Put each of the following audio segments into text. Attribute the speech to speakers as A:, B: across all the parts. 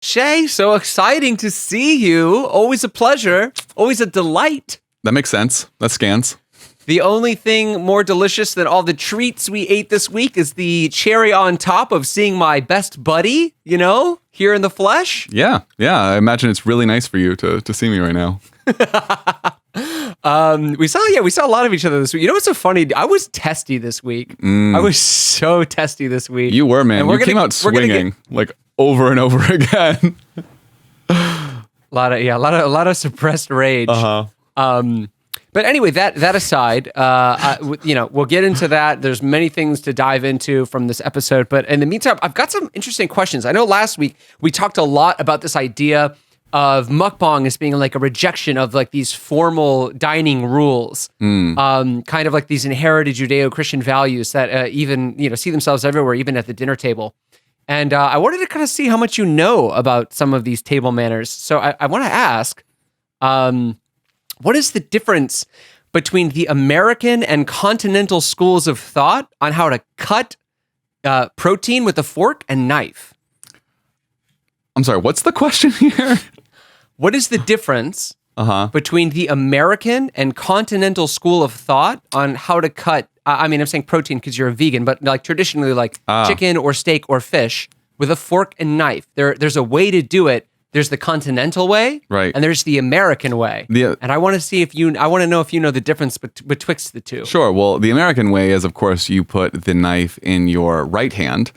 A: Shaye, so exciting to see you. Always a pleasure. Always a delight.
B: That makes sense. That scans.
A: The only thing more delicious than all the treats we ate this week is the cherry on top of seeing my best buddy, here in the flesh.
B: Yeah. I imagine it's really nice for you to see me right now.
A: We saw a lot of each other this week. You know what's so funny? I was testy this week. I was so testy this week.
B: You were, man. You came out swinging like over and over again.
A: A lot of suppressed rage. But anyway, that aside, we'll get into that. There's many things to dive into from this episode. But in the meantime, I've got some interesting questions. I know last week we talked a lot about this idea of mukbang as being like a rejection of like these formal dining rules, kind of like these inherited Judeo-Christian values that even see themselves everywhere, even at the dinner table. And I wanted to kind of see how much you know about some of these table manners. So I want to ask, what is the difference between the American and continental schools of thought on how to cut protein with a fork and knife?
B: I'm sorry, what's the question here?
A: What is the difference between the American and continental school of thought on how to cut, I'm saying protein because you're a vegan, but like traditionally like chicken or steak or fish with a fork and knife. There's a way to do it. There's the continental way,
B: right,
A: and there's the American way. And I want to know if you know the difference betwixt the two.
B: Sure. Well, the American way is, of course, you put the knife in your right hand,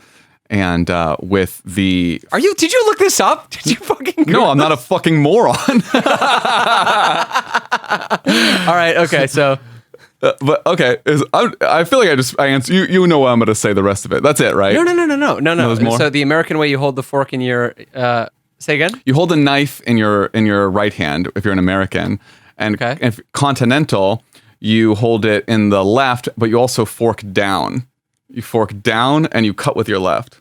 B: and with the.
A: Did you look this up? Did you fucking?
B: No, I'm not a fucking moron.
A: All right. Okay. So.
B: But okay, I feel like I answer. You know what I'm going to say. The rest of it. That's it, right?
A: No. So the American way, you hold the fork in your. Say again?
B: You hold a knife in your right hand if you're an American, and if continental, you hold it in the left, but you also fork down. You fork down and you cut with your left.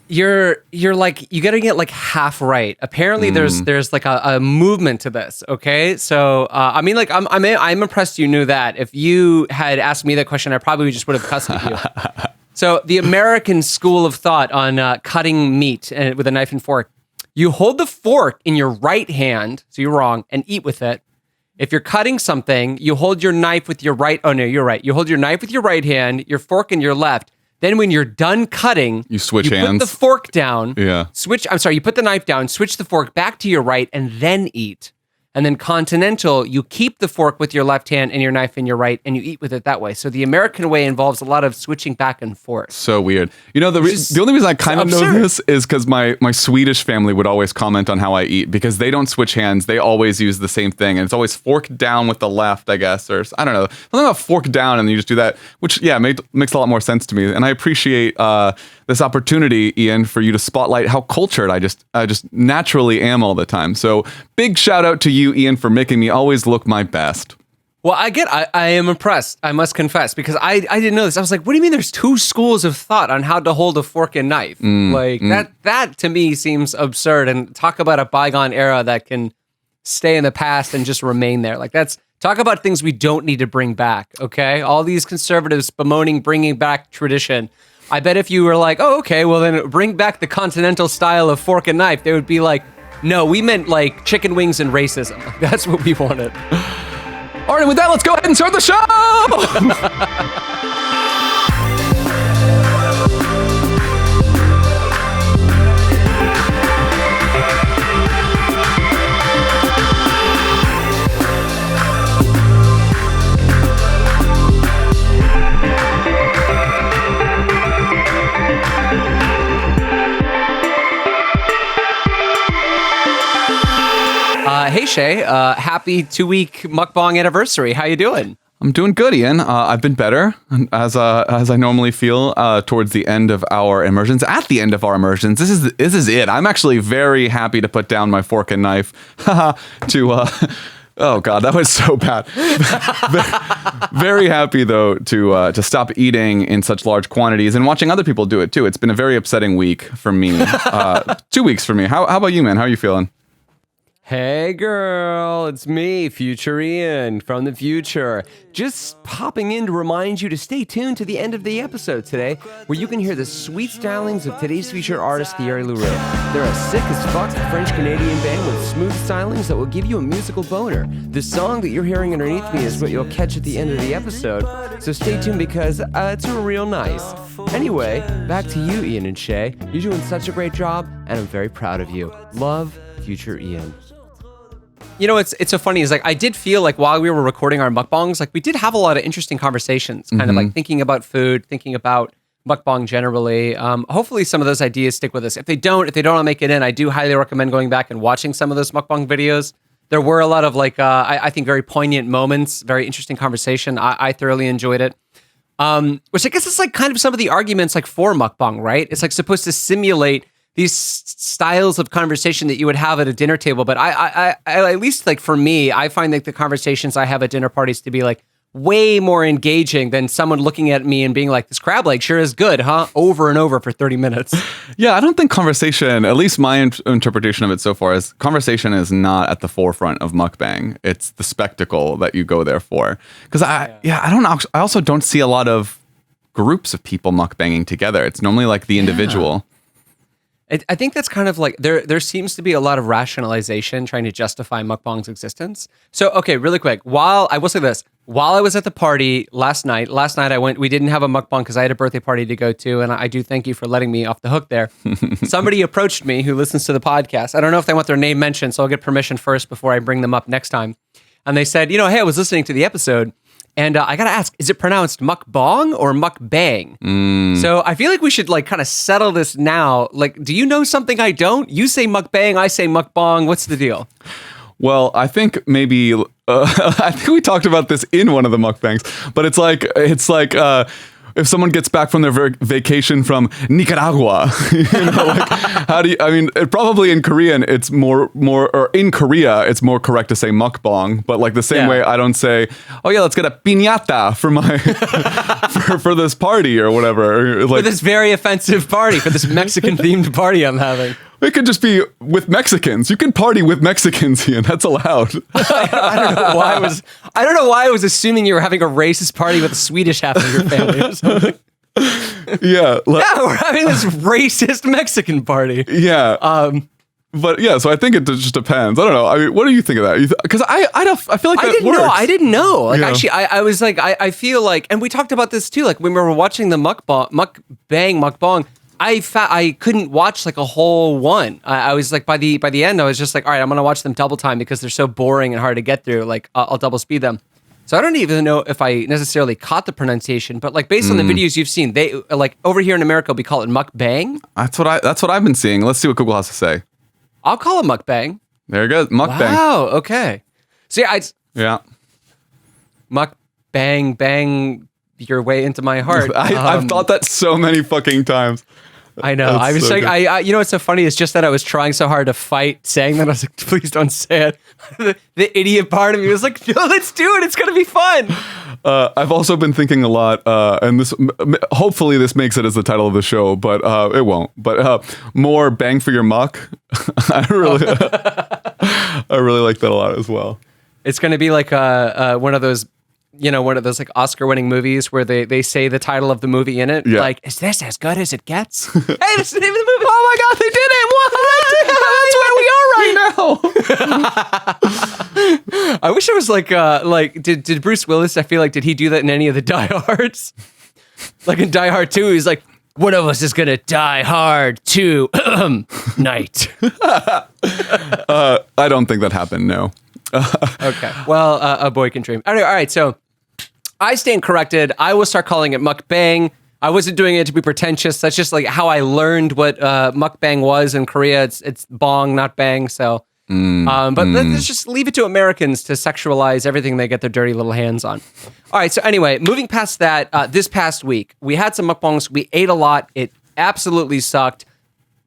A: You're like you gotta get like half right. Apparently, there's like a movement to this. Okay, so I'm impressed you knew that. If you had asked me that question, I probably just would have cussed at you. So the American school of thought on cutting meat with a knife and fork. You hold the fork in your right hand, so you're wrong, and eat with it. If you're cutting something, you hold your knife with your right. Oh no, you're right. You hold your knife with your right hand, your fork in your left. Then when you're done cutting,
B: you switch hands.
A: Put the fork down.
B: Yeah.
A: You put the knife down, switch the fork back to your right, and then eat. And then continental, you keep the fork with your left hand and your knife in your right, and you eat with it that way. So the American way involves a lot of switching back and forth.
B: So weird. The only reason I kind of know this is because my Swedish family would always comment on how I eat because they don't switch hands. They always use the same thing, and it's always fork down with the left, I guess, or I don't know. Something about fork down, and you just do that, which makes a lot more sense to me. And I appreciate this opportunity, Ian, for you to spotlight how cultured I just naturally am all the time. So big shout out to you, Ian, for making me always look my best.
A: Well, I am impressed, I must confess, because I didn't know this. I was like, what do you mean there's two schools of thought on how to hold a fork and knife? That to me seems absurd, and talk about a bygone era that can stay in the past and just remain there. Like talk about things we don't need to bring back, okay? All these conservatives bemoaning bringing back tradition. I bet if you were like, oh, okay, well then bring back the continental style of fork and knife, they would be like, no, we meant like chicken wings and racism. Like, that's what we wanted.
B: All right, with that, let's go ahead and start the show!
A: Hey Shaye, happy 2-week mukbang anniversary. How you doing?
B: I'm doing good, Ian. I've been better as I normally feel towards the end of our immersions. At the end of our immersions, this is it. I'm actually very happy to put down my fork and knife oh God, that was so bad. Very happy though to stop eating in such large quantities and watching other people do it too. It's been a very upsetting week for me. 2 weeks for me. How about you, man? How are you feeling?
A: Hey girl, it's me, Future Ian from the future. Just popping in to remind you to stay tuned to the end of the episode today, where you can hear the sweet stylings of today's featured artist, Thierry Larose. They're a sick as fuck French-Canadian band with smooth stylings that will give you a musical boner. The song that you're hearing underneath me is what you'll catch at the end of the episode, so stay tuned because it's real nice. Anyway, back to you, Ian and Shaye. You're doing such a great job, and I'm very proud of you. Love, Future Ian. You know, it's so funny. Is like I did feel like while we were recording our mukbangs, like we did have a lot of interesting conversations, kind of like thinking about food, thinking about mukbang generally. Hopefully, some of those ideas stick with us. If they don't make it in, I do highly recommend going back and watching some of those mukbang videos. There were a lot of like I think very poignant moments, very interesting conversation. I thoroughly enjoyed it. Which I guess is like kind of some of the arguments like for mukbang, right? It's like supposed to simulate these styles of conversation that you would have at a dinner table. But I at least like for me, I find like the conversations I have at dinner parties to be like way more engaging than someone looking at me and being like, this crab leg sure is good, huh? Over and over for 30 minutes.
B: Yeah, I don't think conversation, at least my interpretation of it so far, is conversation is not at the forefront of mukbang. It's the spectacle that you go there for. Because I don't know. I also don't see a lot of groups of people mukbanging together. It's normally like the individual.
A: I think that's kind of like, there seems to be a lot of rationalization trying to justify mukbang's existence. So, okay, really quick. While I was at the party last night we didn't have a mukbang because I had a birthday party to go to, and I do thank you for letting me off the hook there. Somebody approached me who listens to the podcast. I don't know if they want their name mentioned, so I'll get permission first before I bring them up next time. And they said, hey, I was listening to the episode, and I gotta ask, is it pronounced mukbang or mukbang? So I feel like we should like kind of settle this now. Like, do you know something I don't? You say mukbang, I say mukbang. What's the deal?
B: Well, I think maybe I think we talked about this in one of the mukbangs, but it's like if someone gets back from their vacation from Nicaragua, like how do you? I mean, probably in Korean it's more, or in Korea it's more correct to say mukbang, but like the same way I don't say, oh yeah, let's get a piñata for my for this party or whatever. Like,
A: for this very offensive party, for this Mexican themed party I'm having.
B: It could just be with Mexicans. You can party with Mexicans, Ian. That's allowed.
A: I don't know why I was assuming you were having a racist party with the Swedish half of your family or something.
B: Yeah.
A: We're having this racist Mexican party.
B: Yeah. But yeah, so I think it just depends. I don't know. I mean, what do you think of that? Because I feel like that works.
A: I didn't know. Like, actually, I was like, I feel like, and we talked about this too. Like when we were watching the mukbang. I couldn't watch like a whole one. I was like by the end, I was just like, all right, I'm gonna watch them double time because they're so boring and hard to get through. Like I'll double speed them. So I don't even know if I necessarily caught the pronunciation, but like based on the videos you've seen, they like over here in America we call it mukbang.
B: That's what I've been seeing. Let's see what Google has to say.
A: I'll call it mukbang.
B: There you go, mukbang.
A: Wow. Okay. So
B: yeah,
A: mukbang, bang your way into my heart.
B: I've thought that so many fucking times.
A: I know. I was so like, I you know what's so funny is just that I was trying so hard to fight saying that. I was like, please don't say it. the idiot part of me was like, no, let's do it. It's gonna be fun.
B: I've also been thinking a lot, and this hopefully this makes it as the title of the show, but it won't. But more bang for your muck. I really like that a lot as well.
A: It's gonna be like one of those. One of those like Oscar-winning movies where they say the title of the movie in it. Yeah. Like, is this as good as it gets? Hey, this is the name of the movie.
B: Oh my God, they did it! What? That's where we are right now.
A: I wish it was like did Bruce Willis? I feel like did he do that in any of the Die Hards? Like in Die Hard 2, he's like, one of us is gonna die hard tonight.
B: I don't think that happened. No.
A: Okay. Well, a boy can dream. All right. So I stand corrected. I will start calling it mukbang. I wasn't doing it to be pretentious. That's just like how I learned what mukbang was in Korea. It's bong, not bang. So, but let's just leave it to Americans to sexualize everything they get their dirty little hands on. All right. So anyway, moving past that, this past week we had some mukbangs. We ate a lot. It absolutely sucked.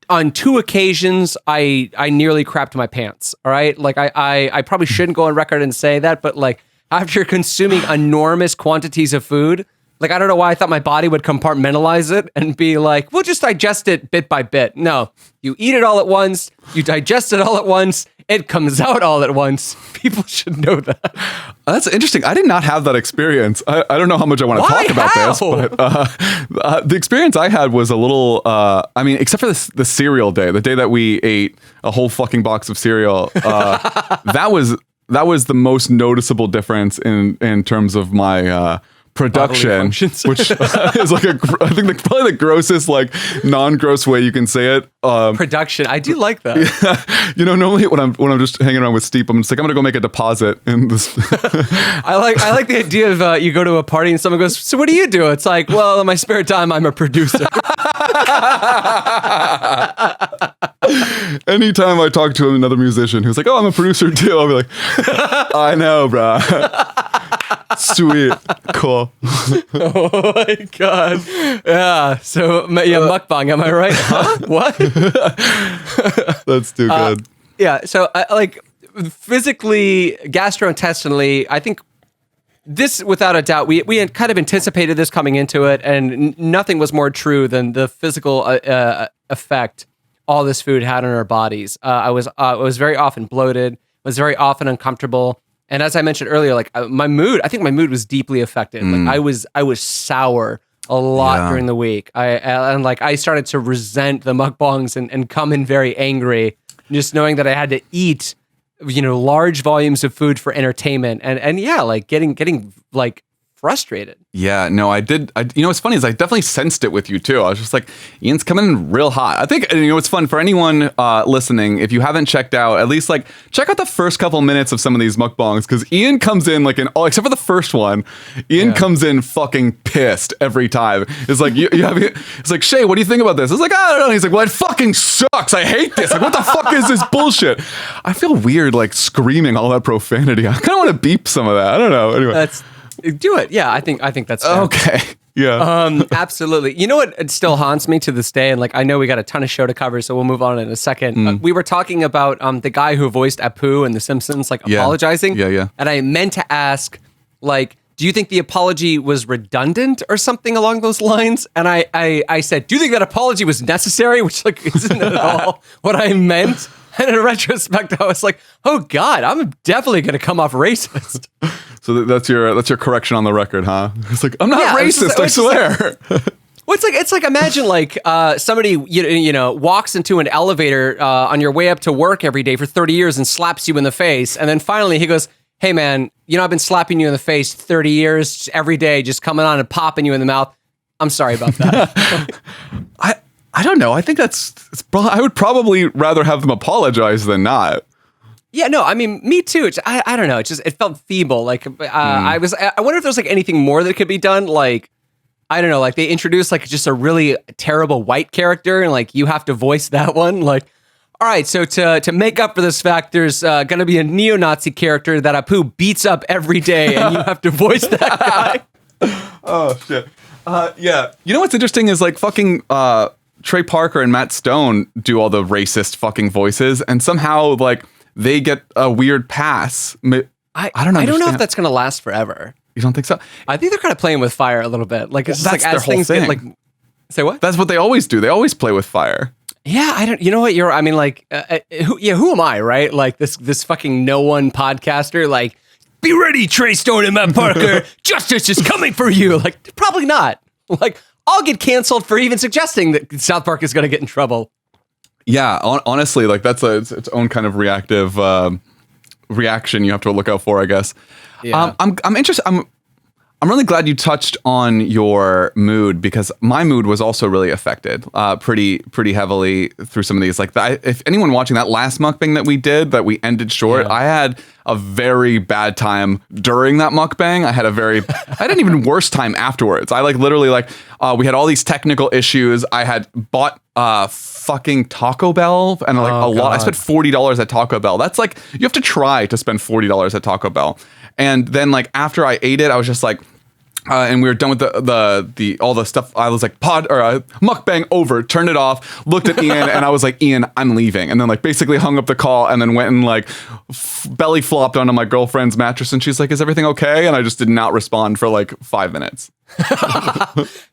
A: On 2 occasions, I nearly crapped my pants. All right, like I probably shouldn't go on record and say that, but like after consuming enormous quantities of food, like I don't know why I thought my body would compartmentalize it and be like, we'll just digest it bit by bit. No, you eat it all at once, you digest it all at once, it comes out all at once. People should know that.
B: That's interesting. I did not have that experience. I don't know how much I want to talk about this, but the experience I had was a little, I mean, except for the cereal day, the day that we ate a whole fucking box of cereal, that was the most noticeable difference in terms of my production, which is like I think probably the grossest, like non-gross way you can say it.
A: Production, I do like that.
B: Yeah. You know, normally when I'm just hanging around with Steep, I'm just like, I'm gonna go make a deposit in this.
A: I like the idea of you go to a party and someone goes, so what do you do? It's like, well, in my spare time, I'm a producer.
B: Anytime I talk to another musician who's like, oh, I'm a producer too, I'll be like, I know, bro. Sweet. Cool.
A: Oh my God. Yeah. So, yeah, mukbang, am I right? Huh? What?
B: That's too good.
A: Yeah. So, like, physically, gastrointestinally, I think this, without a doubt, we had kind of anticipated this coming into it, and nothing was more true than the physical effect all this food had on our bodies. I was very often bloated, was very often uncomfortable. And as I mentioned earlier, like my mood, I think my mood was deeply affected. Like I was sour a lot during the week. I started to resent the mukbangs and come in very angry, just knowing that I had to eat, large volumes of food for entertainment, and yeah, like getting like frustrated.
B: Yeah, no, I did. What's funny is I definitely sensed it with you too. I was just like, Ian's coming in real hot. I think, what's fun for anyone listening, if you haven't checked out, at least like check out the first couple minutes of some of these mukbangs, because Ian comes in like except for the first one, Ian comes in fucking pissed every time. It's like, it's like, Shay, what do you think about this? It's like, I don't know. He's like, well, it fucking sucks. I hate this. Like, what the fuck is this bullshit? I feel weird like screaming all that profanity. I kind of want to beep some of that. I don't know. Anyway.
A: Do it. Yeah, I think that's fair.
B: Okay. Yeah.
A: Absolutely. You know what? It still haunts me to this day, and like I know we got a ton of show to cover, so we'll move on in a second. We were talking about the guy who voiced Apu in The Simpsons, like apologizing.
B: Yeah.
A: And I meant to ask, like, do you think the apology was redundant or something along those lines? And I said, do you think that apology was necessary? Which like isn't at all what I meant. And in retrospect, I was like, oh God, I'm definitely going to come off racist.
B: So that's your correction on the record, huh? It's like, I'm not racist, I swear.
A: Well, it's like imagine like somebody walks into an elevator on your way up to work every day for 30 years and slaps you in the face, and then finally he goes, hey man, I've been slapping you in the face 30 years every day, just coming on and popping you in the mouth. I'm sorry about that.
B: I don't know. I think I would probably rather have them apologize than not.
A: Yeah, no, I mean, me too. I don't know. It felt feeble. Like I wonder if there's like anything more that could be done. Like, I don't know, like they introduced like just a really terrible white character and like you have to voice that one. Like, all right, so to make up for this fact, there's going to be a neo-Nazi character that Apu beats up every day and you have to voice that guy.
B: Oh, shit. Yeah. You know what's interesting is like fucking Trey Parker and Matt Stone do all the racist fucking voices, and somehow like they get a weird pass. I don't know.
A: I don't know if that's going to last forever.
B: You don't think so?
A: I think they're kind of playing with fire a little bit. Like it's just like as things get like, say what?
B: That's what they always do. They always play with fire.
A: Yeah, I don't. You know what? I mean, like, who am I? Right? Like this fucking no one podcaster. Like, be ready, Trey Stone and Matt Parker. Justice is coming for you. Like, probably not. Like, I'll get canceled for even suggesting that South Park is going to get in trouble.
B: Yeah, honestly, like that's its own kind of reactive reaction you have to look out for, I guess.
A: Yeah.
B: I'm interested. I'm really glad you touched on your mood, because my mood was also really affected pretty heavily through some of these. Like, if anyone watching that last mukbang that we did, that we ended short, I had a very bad time during that mukbang. I had an even worse time afterwards. I like literally like we had all these technical issues. I had bought fucking Taco Bell and like a lot. I spent $40 at Taco Bell. That's like, you have to try to spend $40 at Taco Bell. And then like after I ate it, I was just like, and we were done with the all the stuff. I was like, mukbang over, turned it off, looked at Ian, and I was like, Ian, I'm leaving. And then like basically hung up the call and then went and like belly flopped onto my girlfriend's mattress. And she's like, is everything okay? And I just did not respond for like 5 minutes.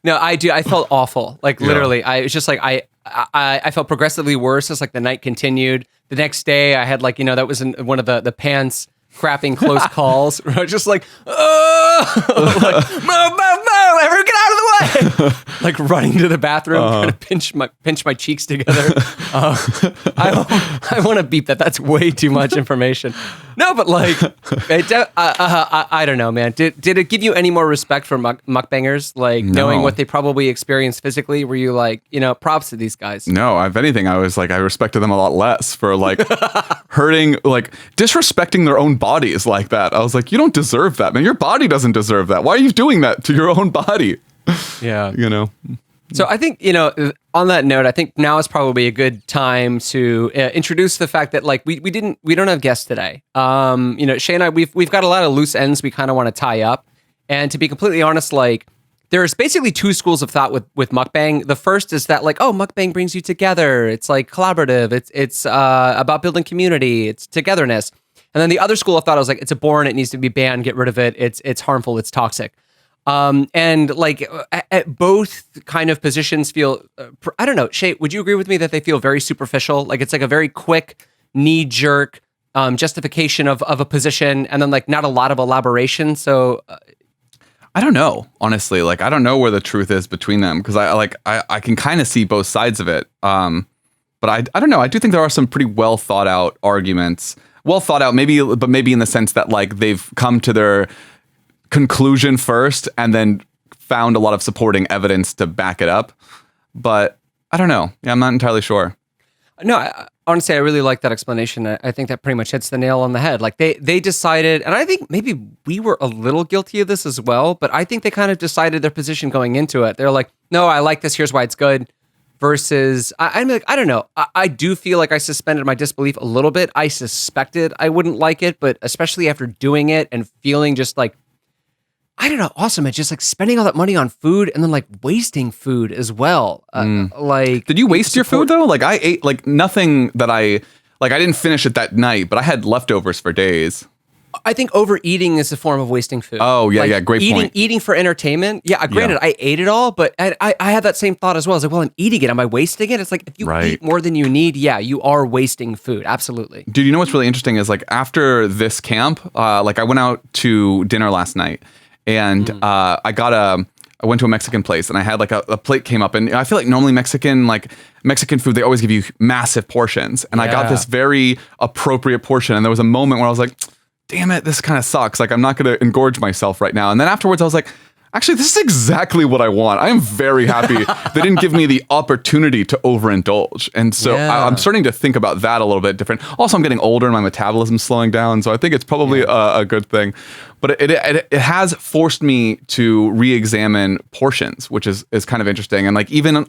A: No, I do. I felt awful. Like literally, I was just like, I felt progressively worse as like the night continued. The next day I had like, that was in one of the pants crapping close calls where I was just like, like, move, everyone get out of the way. Like running to the bathroom, trying to pinch my cheeks together. I want to beep that. That's way too much information. No, but like, I don't know, man. Did it give you any more respect for mukbangers? Like knowing what they probably experience physically? Were you like, props to these guys?
B: No, if anything, I was like, I respected them a lot less for like hurting, like disrespecting their own bodies like that. I was like, you don't deserve that, man. Your body doesn't deserve that. Why are you doing that to your own body?
A: Yeah.
B: So
A: I think, on that note, I think now is probably a good time to introduce the fact that like we don't have guests today. Shaye and I, we've got a lot of loose ends we kind of want to tie up. And to be completely honest, like there's basically two schools of thought with mukbang. The first is that like, mukbang brings you together. It's like collaborative. It's about building community. It's togetherness. And then the other school of thought, I was like, it's a bore and it needs to be banned. Get rid of it. It's harmful. It's toxic. And like at both kind of positions feel, I don't know, Shaye, would you agree with me that they feel very superficial? Like it's like a very quick knee jerk justification of a position and then like not a lot of elaboration. So
B: I don't know, honestly, like, I don't know where the truth is between them. Cause I can kind of see both sides of it. But I don't know. I do think there are some pretty well thought out arguments, maybe in the sense that like they've come to their conclusion first and then found a lot of supporting evidence to back it up. But I don't know. Yeah, I'm not entirely sure.
A: No, honestly, I really like that explanation. I think that pretty much hits the nail on the head. Like they decided, and I think maybe we were a little guilty of this as well, but I think they kind of decided their position going into it. They're like, no, I like this. Here's why it's good. Versus, I'm like, I don't know. I do feel like I suspended my disbelief a little bit. I suspected I wouldn't like it, but especially after doing it and feeling just like, I don't know, awesome. It's just like spending all that money on food and then like wasting food as well. Like,
B: did you waste your food though? Like I ate like nothing that I didn't finish it that night, but I had leftovers for days.
A: I think overeating is a form of wasting food.
B: Oh yeah, like, great point.
A: Eating for entertainment. Yeah, granted, I ate it all, but I had that same thought as well. I was like, well, I'm eating it. Am I wasting it? It's like, if you eat more than you need, yeah, you are wasting food. Absolutely.
B: Dude, you know what's really interesting is like after this camp, like I went out to dinner last night. And I went to a Mexican place and I had like a plate came up, and I feel like normally Mexican food, they always give you massive portions. And I got this very appropriate portion. And there was a moment where I was like, damn it, this kind of sucks. Like I'm not going to engorge myself right now. And then afterwards I was like, actually, this is exactly what I want. I am very happy they didn't give me the opportunity to overindulge. And so I'm starting to think about that a little bit different. Also, I'm getting older and my metabolism's slowing down. So I think it's probably a good thing. But it has forced me to re-examine portions, which is kind of interesting. And like even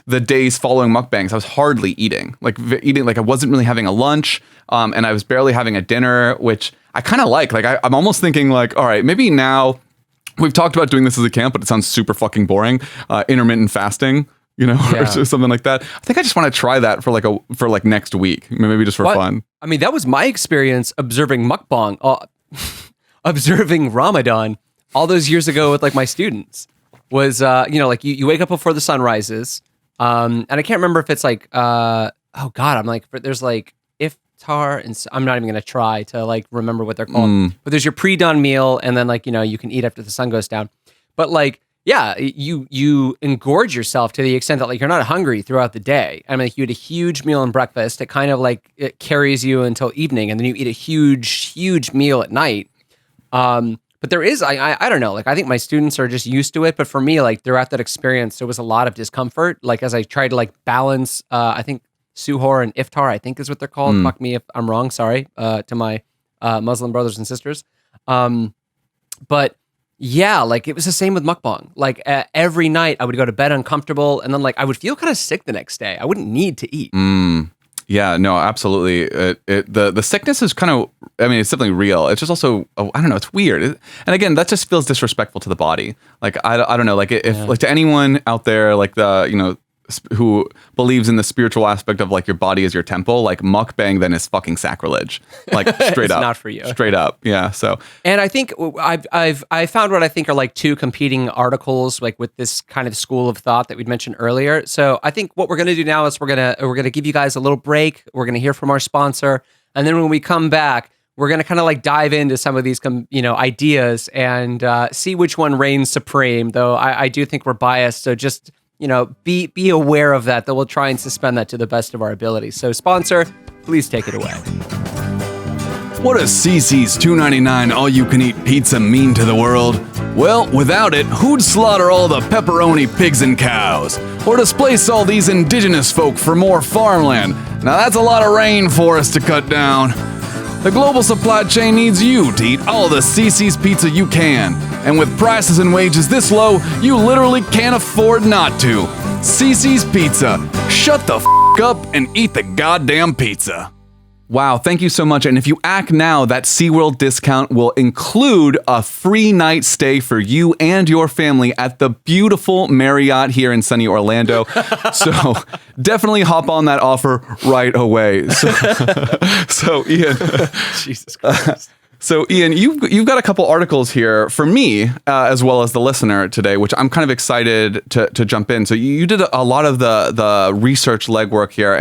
B: the days following mukbangs, I was hardly eating. Like I wasn't really having a lunch, and I was barely having a dinner, which I kind of like. Like I'm almost thinking like, all right, maybe now. We've talked about doing this as a camp, but it sounds super fucking boring. Intermittent fasting, or something like that. I think I just want to try that for like next week, maybe just for fun.
A: I mean, that was my experience observing mukbang, observing Ramadan all those years ago with like my students. Was like you wake up before the sun rises, and I can't remember if it's like I'm like there's like iftar and I'm not even gonna try to like remember what they're called, but there's your pre-dawn meal and then like you can eat after the sun goes down, but like you engorge yourself to the extent that like you're not hungry throughout the day. I mean, like you eat a huge meal and breakfast, it kind of like it carries you until evening, and then you eat a huge meal at night. But there is I don't know, like I think my students are just used to it, but for me, like throughout that experience there was a lot of discomfort, like as I tried to like balance I think suhoor and iftar, I think is what they're called. Fuck me if I'm wrong. Sorry to my Muslim brothers and sisters. But yeah, like it was the same with mukbang. Like every night I would go to bed uncomfortable, and then like I would feel kind of sick the next day. I wouldn't need to eat.
B: Yeah, no, absolutely. The sickness is kind of, I mean, it's definitely real. It's just also, I don't know, it's weird. And again, that just feels disrespectful to the body. Like, I don't know, like if like to anyone out there, like who believes in the spiritual aspect of like your body is your temple, like mukbang then is fucking sacrilege. Like straight up.
A: Not for you.
B: Straight up. Yeah. So,
A: and I think I found what I think are like two competing articles, like with this kind of school of thought that we'd mentioned earlier. So I think what we're going to do now is we're going to give you guys a little break. We're going to hear from our sponsor. And then when we come back, we're going to kind of like dive into some of these, ideas and see which one reigns supreme, though I do think we're biased. So just, be aware of that we'll try and suspend that to the best of our ability. So sponsor, please take it away.
B: What does CC's $2.99 all-you-can-eat pizza mean to the world? Well, without it, who'd slaughter all the pepperoni pigs and cows? Or displace all these indigenous folk for more farmland? Now that's a lot of rainforest to cut down. The global supply chain needs you to eat all the CC's pizza you can. And with prices and wages this low, you literally can't afford not to. CC's Pizza. Shut the f*** up and eat the goddamn pizza. Wow, thank you so much. And if you act now, that SeaWorld discount will include a free night stay for you and your family at the beautiful Marriott here in sunny Orlando. So definitely hop on that offer right away. So Ian.
A: Jesus Christ.
B: So Ian, you've got a couple articles here for me as well as the listener today, which I'm kind of excited to jump in. So you did a lot of the research legwork here,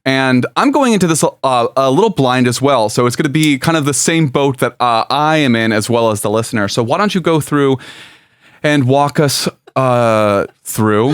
B: and I'm going into this a little blind as well. So it's going to be kind of the same boat that I am in as well as the listener. So why don't you go through and walk us through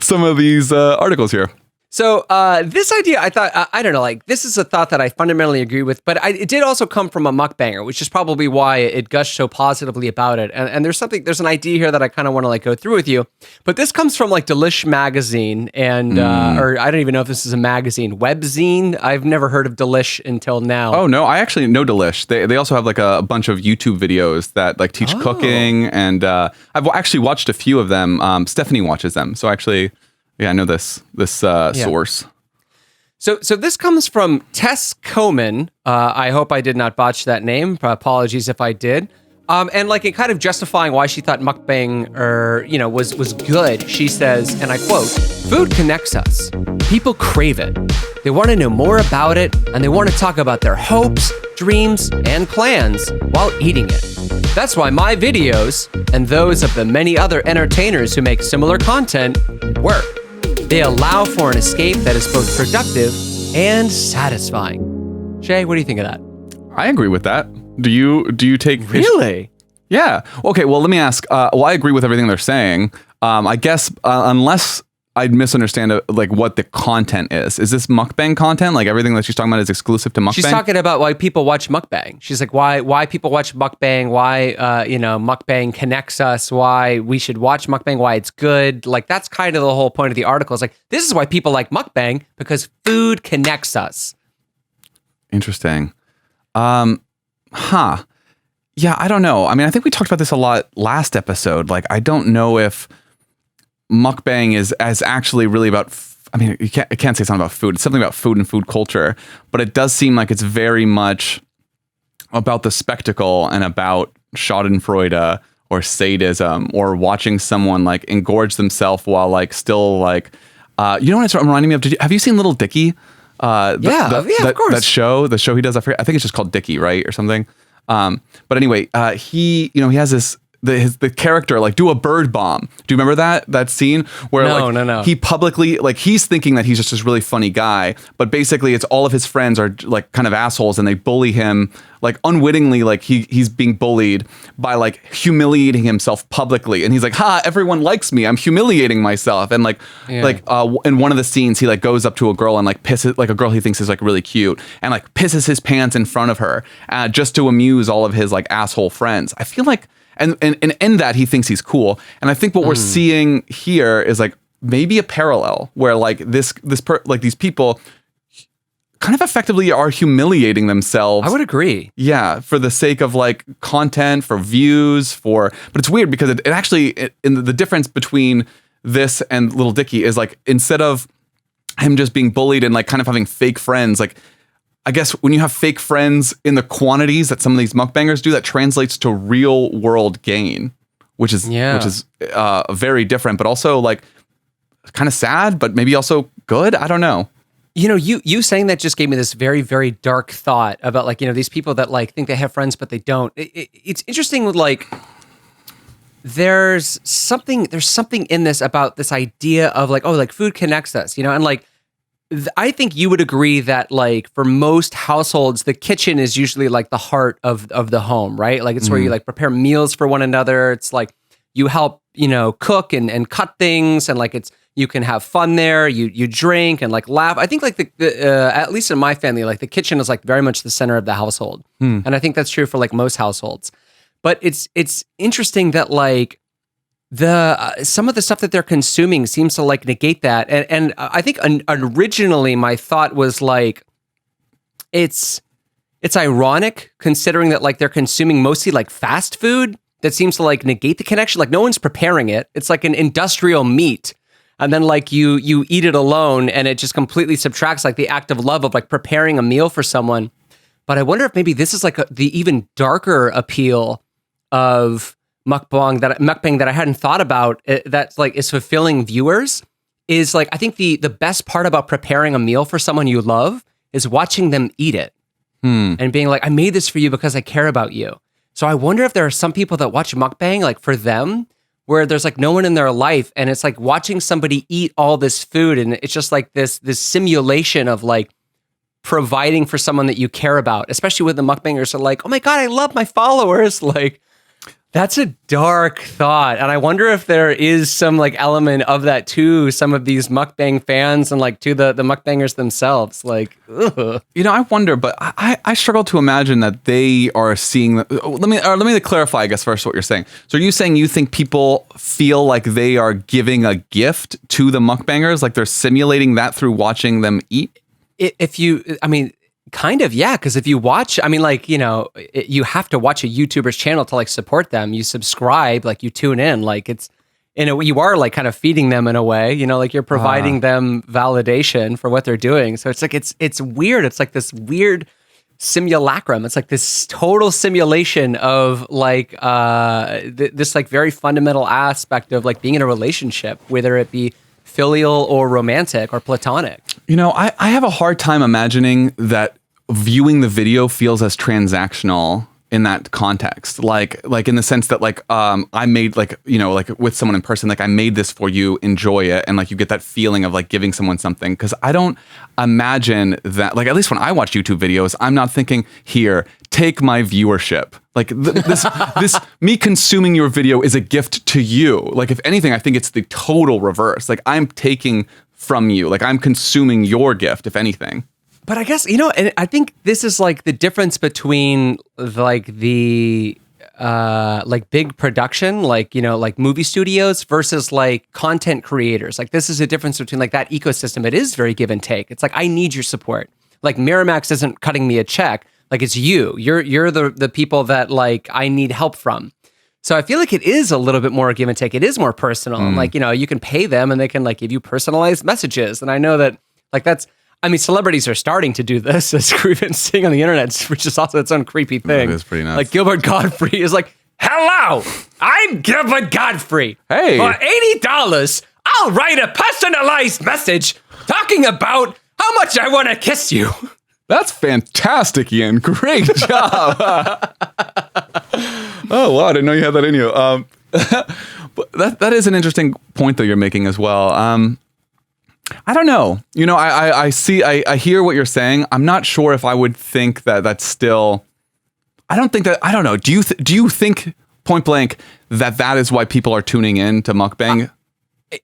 B: some of these articles here.
A: So this idea, I thought, I don't know, like this is a thought that I fundamentally agree with, but it did also come from a mukbanger, which is probably why it gushed so positively about it. And there's an idea here that I kind of want to like go through with you. But this comes from like Delish magazine and, or I don't even know if this is a magazine, webzine. I've never heard of Delish until now.
B: Oh no, I actually know Delish. They also have like a bunch of YouTube videos that like teach cooking, and I've actually watched a few of them. Stephanie watches them, so actually. Yeah, I know this source.
A: So this comes from Tess Koman. I hope I did not botch that name. Apologies if I did. And like in kind of justifying why she thought mukbang was good, she says, and I quote, "Food connects us. People crave it. They want to know more about it, and they want to talk about their hopes, dreams, and plans while eating it. That's why my videos, and those of the many other entertainers who make similar content, work. They allow for an escape that is both productive and satisfying." Shay, what do you think of that?
B: I agree with that. Do you take
A: really?
B: Yeah. Okay. Well, let me ask. I agree with everything they're saying. I guess unless I'd misunderstand like what the content is. Is this mukbang content? Like everything that she's talking about is exclusive to mukbang?
A: She's talking about why people watch mukbang. She's like, why people watch mukbang, why mukbang connects us, why we should watch mukbang, why it's good. Like that's kind of the whole point of the article. It's like, this is why people like mukbang, because food connects us.
B: Interesting. Yeah, I don't know. I mean, I think we talked about this a lot last episode. Like, I don't know if mukbang is actually really about, I mean, I can't say something about food. It's something about food and food culture, but it does seem like it's very much about the spectacle and about schadenfreude or sadism or watching someone like engorge themselves while like still like, you know what it's reminding me of? Have you seen Little Dicky?
A: Of course.
B: The show he does, I think it's just called Dicky, right? Or something. But anyway, he has this, the character like do a bird bomb. Do you remember that scene where
A: No.
B: He publicly like he's thinking that he's just this really funny guy, but basically it's all of his friends are like kind of assholes and they bully him like unwittingly, like he's being bullied by like humiliating himself publicly, and he's like, everyone likes me, I'm humiliating myself. And in one of the scenes he like goes up to a girl and like pisses, like a girl he thinks is like really cute, and like pisses his pants in front of her just to amuse all of his like asshole friends. I feel like And in that he thinks he's cool. And I think what we're seeing here is like maybe a parallel where like these people kind of effectively are humiliating themselves.
A: I would agree.
B: Yeah, for the sake of like content, for views, but it's weird because it actually, in the difference between this and Little Dicky is like, instead of him just being bullied and like kind of having fake friends. Like, I guess when you have fake friends in the quantities that some of these mukbangers do, that translates to real world gain, which is very different, but also like kind of sad, but maybe also good. I don't know.
A: You know, you saying that just gave me this very, very dark thought about like, you know, these people that like think they have friends, but they don't. It's interesting with like, there's something in this about this idea of like, oh, like food connects us, you know, and like, I think you would agree that like for most households, the kitchen is usually like the heart of the home, right? Like it's where you like prepare meals for one another. It's like you help, you know, cook and cut things, and like you can have fun there. You drink and like laugh. I think like at least in my family, like the kitchen is like very much the center of the household, and I think that's true for like most households. But it's interesting that like some of the stuff that they're consuming seems to like negate that. And I think originally my thought was like, it's ironic considering that like they're consuming mostly like fast food that seems to like negate the connection. Like no one's preparing it. It's like an industrial meat. And then like you eat it alone, and it just completely subtracts like the act of love of like preparing a meal for someone. But I wonder if maybe this is like the even darker appeal of mukbang that I hadn't thought about, that's like is fulfilling viewers, is like I think the best part about preparing a meal for someone you love is watching them eat it and being like, I made this for you because I care about you. So I wonder if there are some people that watch mukbang like for them, where there's like no one in their life, and it's like watching somebody eat all this food, and it's just like this simulation of like providing for someone that you care about, especially with the mukbangers are like, oh my God, I love my followers. Like, that's a dark thought. And I wonder if there is some like element of that to some of these mukbang fans and like to the mukbangers themselves. Like, ugh.
B: You know, I wonder, but I struggle to imagine that they are seeing. Let me clarify, I guess, first what you're saying. So are you saying you think people feel like they are giving a gift to the mukbangers? Like they're simulating that through watching them eat?
A: Kind of, yeah. Because if you watch, I mean, like, you know, you have to watch a YouTuber's channel to like support them. You subscribe, like you tune in, like it's, in a way, you are like kind of feeding them in a way, you know, like you're providing them validation for what they're doing. So it's like, it's weird. It's like this weird simulacrum. It's like this total simulation of like this like very fundamental aspect of like being in a relationship, whether it be filial or romantic or platonic.
B: You know, I have a hard time imagining that viewing the video feels as transactional in that context. Like in the sense that like I made like, you know, like with someone in person, like I made this for you, enjoy it, and like you get that feeling of like giving someone something. Because I don't imagine that, like at least when I watch YouTube videos, I'm not thinking, here, take my viewership. Like this me consuming your video is a gift to you. Like if anything, I think it's the total reverse. Like I'm taking from you, like I'm consuming your gift, if anything.
A: But I guess, you know, and I think this is like the difference between like the like big production, like, you know, like movie studios versus like content creators. Like this is a difference between like that ecosystem. It is very give and take. It's like, I need your support. Like Miramax isn't cutting me a check. Like it's you. You're the people that like I need help from. So I feel like it is a little bit more give and take. It is more personal. Like, you know, you can pay them and they can like give you personalized messages. And I know that like celebrities are starting to do this, as we've been seeing on the internet, which is also its own creepy thing.
B: It is pretty nuts.
A: Like Gilbert Gottfried is like, hello, I'm Gilbert Gottfried.
B: Hey.
A: For $80, I'll write a personalized message talking about how much I want to kiss you.
B: That's fantastic, Ian. Great job. Oh, wow. I didn't know you had that in you. But that is an interesting point, though, you're making as well. I don't know. You know, I hear what you're saying. I'm not sure if I would think that that's still... I don't know. Do you think, point blank, that is why people are tuning in to mukbang?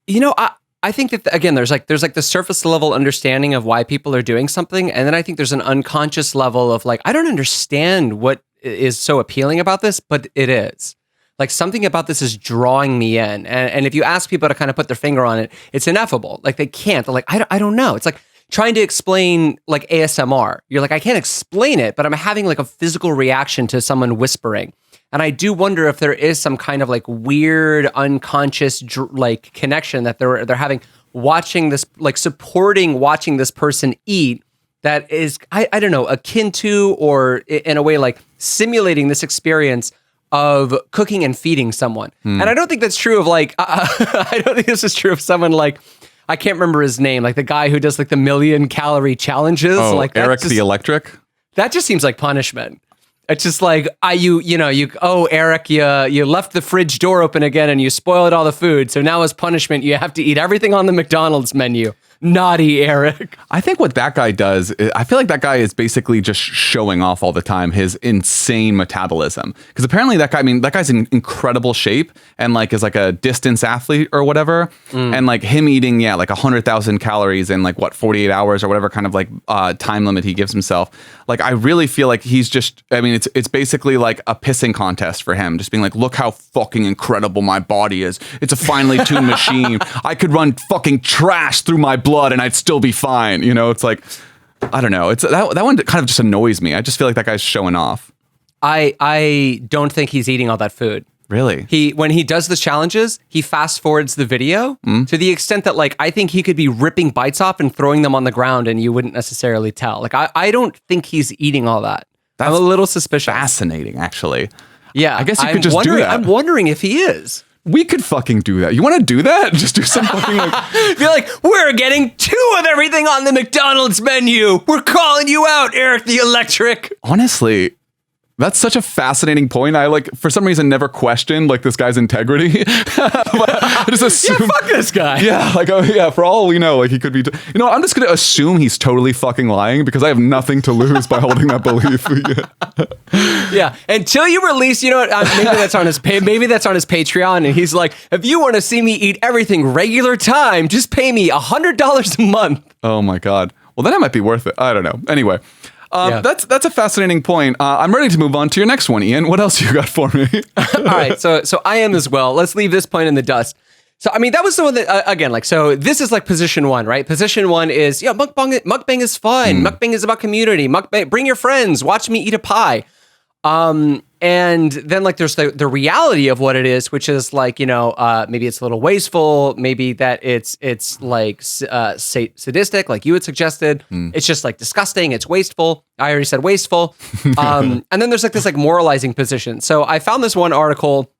A: You know, I think that, again, there's like the surface level understanding of why people are doing something. And then I think there's an unconscious level of like, I don't understand what is so appealing about this, but it is. Like something about this is drawing me in. And if you ask people to kind of put their finger on it, it's ineffable. Like they can't. They're like, I don't know. It's like trying to explain like ASMR. You're like, I can't explain it, but I'm having like a physical reaction to someone whispering. And I do wonder if there is some kind of like weird unconscious like connection that they're having watching this, like supporting watching this person eat that is, I don't know, akin to, or in a way like simulating this experience of cooking and feeding someone. And I don't think that's true of like, I don't think this is true of someone like, I can't remember his name, like the guy who does like the 1,000,000-calorie challenges.
B: Oh,
A: like
B: Eric the Electric?
A: That just seems like punishment. It's just like, Eric, you left the fridge door open again and you spoiled all the food. So now as punishment, you have to eat everything on the McDonald's menu. Naughty Eric.
B: I think what that guy does, I feel like that guy is basically just showing off all the time his insane metabolism. Because apparently that guy's in incredible shape and like is like a distance athlete or whatever. And like him eating, like 100,000 calories in like 48 hours or whatever kind of like time limit he gives himself. Like I really feel like he's just, it's basically like a pissing contest for him. Just being like, look how fucking incredible my body is. It's a finely tuned machine. I could run fucking trash through my blood and I'd still be fine. It's like, I don't know. It's that one kind of just annoys me. I just feel like that guy's showing off.
A: I don't think he's eating all that food.
B: Really?
A: When he does the challenges, he fast forwards the video to the extent that like I think he could be ripping bites off and throwing them on the ground and you wouldn't necessarily tell. Like I don't think he's eating all that. I'm a little suspicious.
B: Fascinating, actually.
A: Yeah.
B: I guess you could just do that.
A: I'm wondering if he is.
B: We could fucking do that. You want to do that? Just do some fucking like...
A: Be like, we're getting 2 of everything on the McDonald's menu. We're calling you out, Eric the Electric.
B: Honestly, that's such a fascinating point. I like, for some reason, never questioned like this guy's integrity. I just assume...
A: Yeah, fuck this guy.
B: Yeah, like, for all we know, like he could be... I'm just going to assume he's totally fucking lying because I have nothing to lose by holding that belief.
A: Yeah, until you release, maybe that's on his Patreon, and he's like, if you want to see me eat everything regular time, just pay me $100 a month.
B: Oh my God. Well, then it might be worth it. I don't know. Anyway, that's a fascinating point. I'm ready to move on to your next one, Ian. What else you got for me?
A: All right, so I am as well. Let's leave this point in the dust. So, that was the one that, again, like, so this is like position 1, right? Position 1 is, mukbang is fun. Mukbang is about community. Mukbang, bring your friends, watch me eat a pie. And then like there's the reality of what it is, which is like, maybe it's a little wasteful, maybe that it's like sadistic, like you had suggested. It's just like disgusting, it's wasteful. I already said wasteful. And then there's like this like moralizing position. So I found this one article,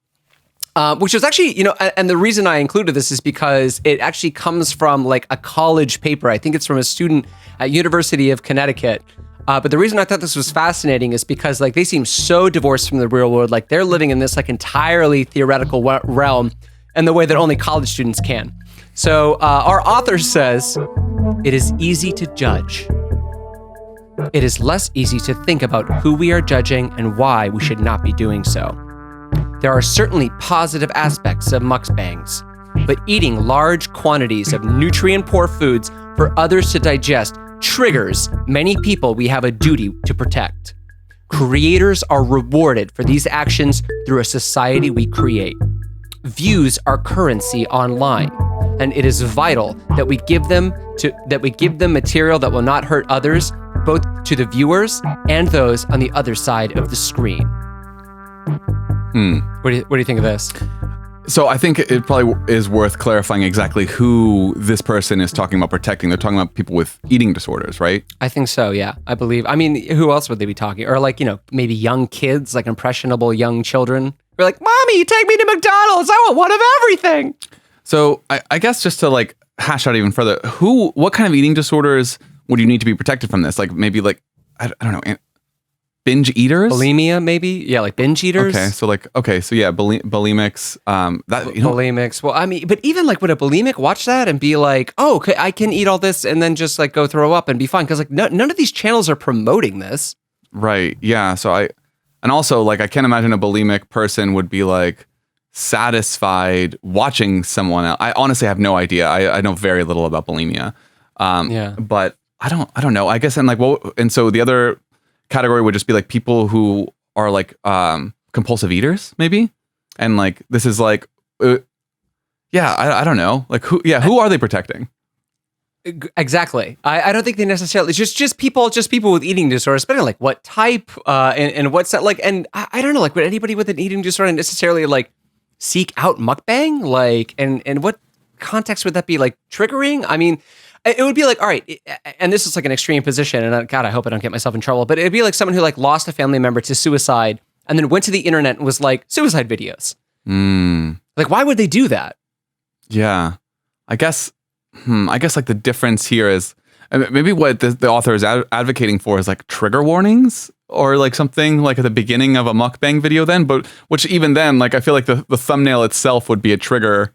A: which was actually, and the reason I included this is because it actually comes from like a college paper. I think it's from a student at University of Connecticut. But the reason I thought this was fascinating is because like they seem so divorced from the real world. Like they're living in this like entirely theoretical realm in the way that only college students can. So our author says, it is easy to judge. It is less easy to think about who we are judging and why we should not be doing so. There are certainly positive aspects of mukbangs, but eating large quantities of nutrient-poor foods for others to digest triggers many people we have a duty to protect. Creators are rewarded for these actions through a society we create. Views are currency online, and it is vital that we give them material that will not hurt others, both to the viewers and those on the other side of the screen. What do you think of this?
B: So I think it probably is worth clarifying exactly who this person is talking about protecting. They're talking about people with eating disorders, right?
A: I think so, yeah. I believe. I mean, who else would they be talking? Or like, maybe young kids, like impressionable young children. They're like, Mommy, take me to McDonald's. I want one of everything.
B: So I guess just to like hash out even further, what kind of eating disorders would you need to be protected from this? Like maybe like, I don't know, binge eaters?
A: Bulimia, maybe? Yeah, like binge eaters.
B: So yeah, bulimics.
A: Bulimics. Well, I mean, but even like would a bulimic watch that and be like, oh, okay, I can eat all this and then just like go throw up and be fine? Because like none of these channels are promoting this.
B: Right. Yeah. So I can't imagine a bulimic person would be like satisfied watching someone else. I honestly have no idea. I know very little about bulimia. But I don't know. I guess and so the other category would just be like people who are like compulsive eaters, maybe, and like this is like, I don't know, like who are they protecting?
A: Exactly. I don't think they necessarily just people with eating disorders, but like what type and what's that like, and I don't know, like would anybody with an eating disorder necessarily like seek out mukbang, like and what context would that be like triggering? I mean, it would be like, all right, and this is like an extreme position, and God, I hope I don't get myself in trouble, but it'd be like someone who like lost a family member to suicide and then went to the internet and was like, suicide videos. Like, why would they do that?
B: Yeah. I guess like the difference here is maybe what the author is advocating for is like trigger warnings or like something like at the beginning of a mukbang video then, but which even then, like I feel like the thumbnail itself would be a trigger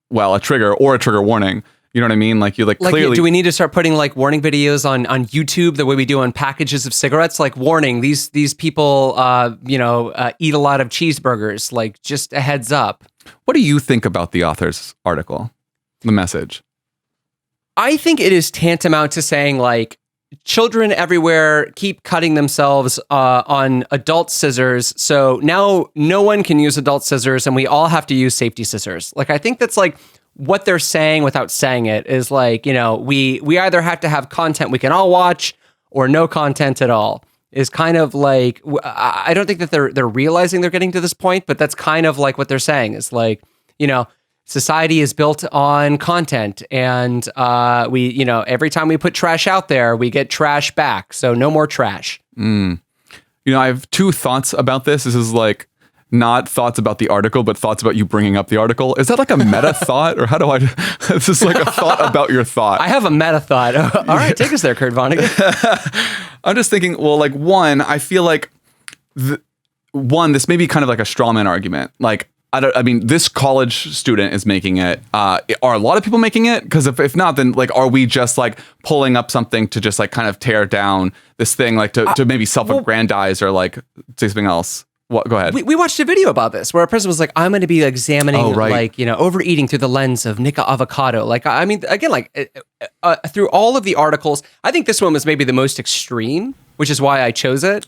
B: or a trigger warning. You know what I mean? Like you like clearly.
A: Do we need to start putting like warning videos on YouTube the way we do on packages of cigarettes? Like warning, these people, eat a lot of cheeseburgers. Like just a heads up.
B: What do you think about the author's article? The message?
A: I think it is tantamount to saying like children everywhere keep cutting themselves on adult scissors. So now no one can use adult scissors and we all have to use safety scissors. Like I think that's like what they're saying without saying it is like, we either have to have content we can all watch or no content at all. Is kind of like, I don't think that they're realizing they're getting to this point, but that's kind of like what they're saying is like, society is built on content, and we, every time we put trash out there, we get trash back. So no more trash.
B: I have two thoughts about this. This is like not thoughts about the article, but thoughts about you bringing up the article. Is that like a meta thought, or how do I? This is like a thought about your thought.
A: I have a meta thought. All right, take us there, Kurt Vonnegut.
B: I'm just thinking. Well, like one, I feel like this may be kind of like a straw man argument. Like I mean, this college student is making it. Are a lot of people making it? Because if not, then like, are we just like pulling up something to just like kind of tear down this thing, like to maybe self-aggrandize or like say something else? What? Go ahead.
A: We watched a video about this where a person was like, I'm going to be examining overeating through the lens of Nika Avocado. Like, I mean, again, like through all of the articles, I think this one was maybe the most extreme, which is why I chose it.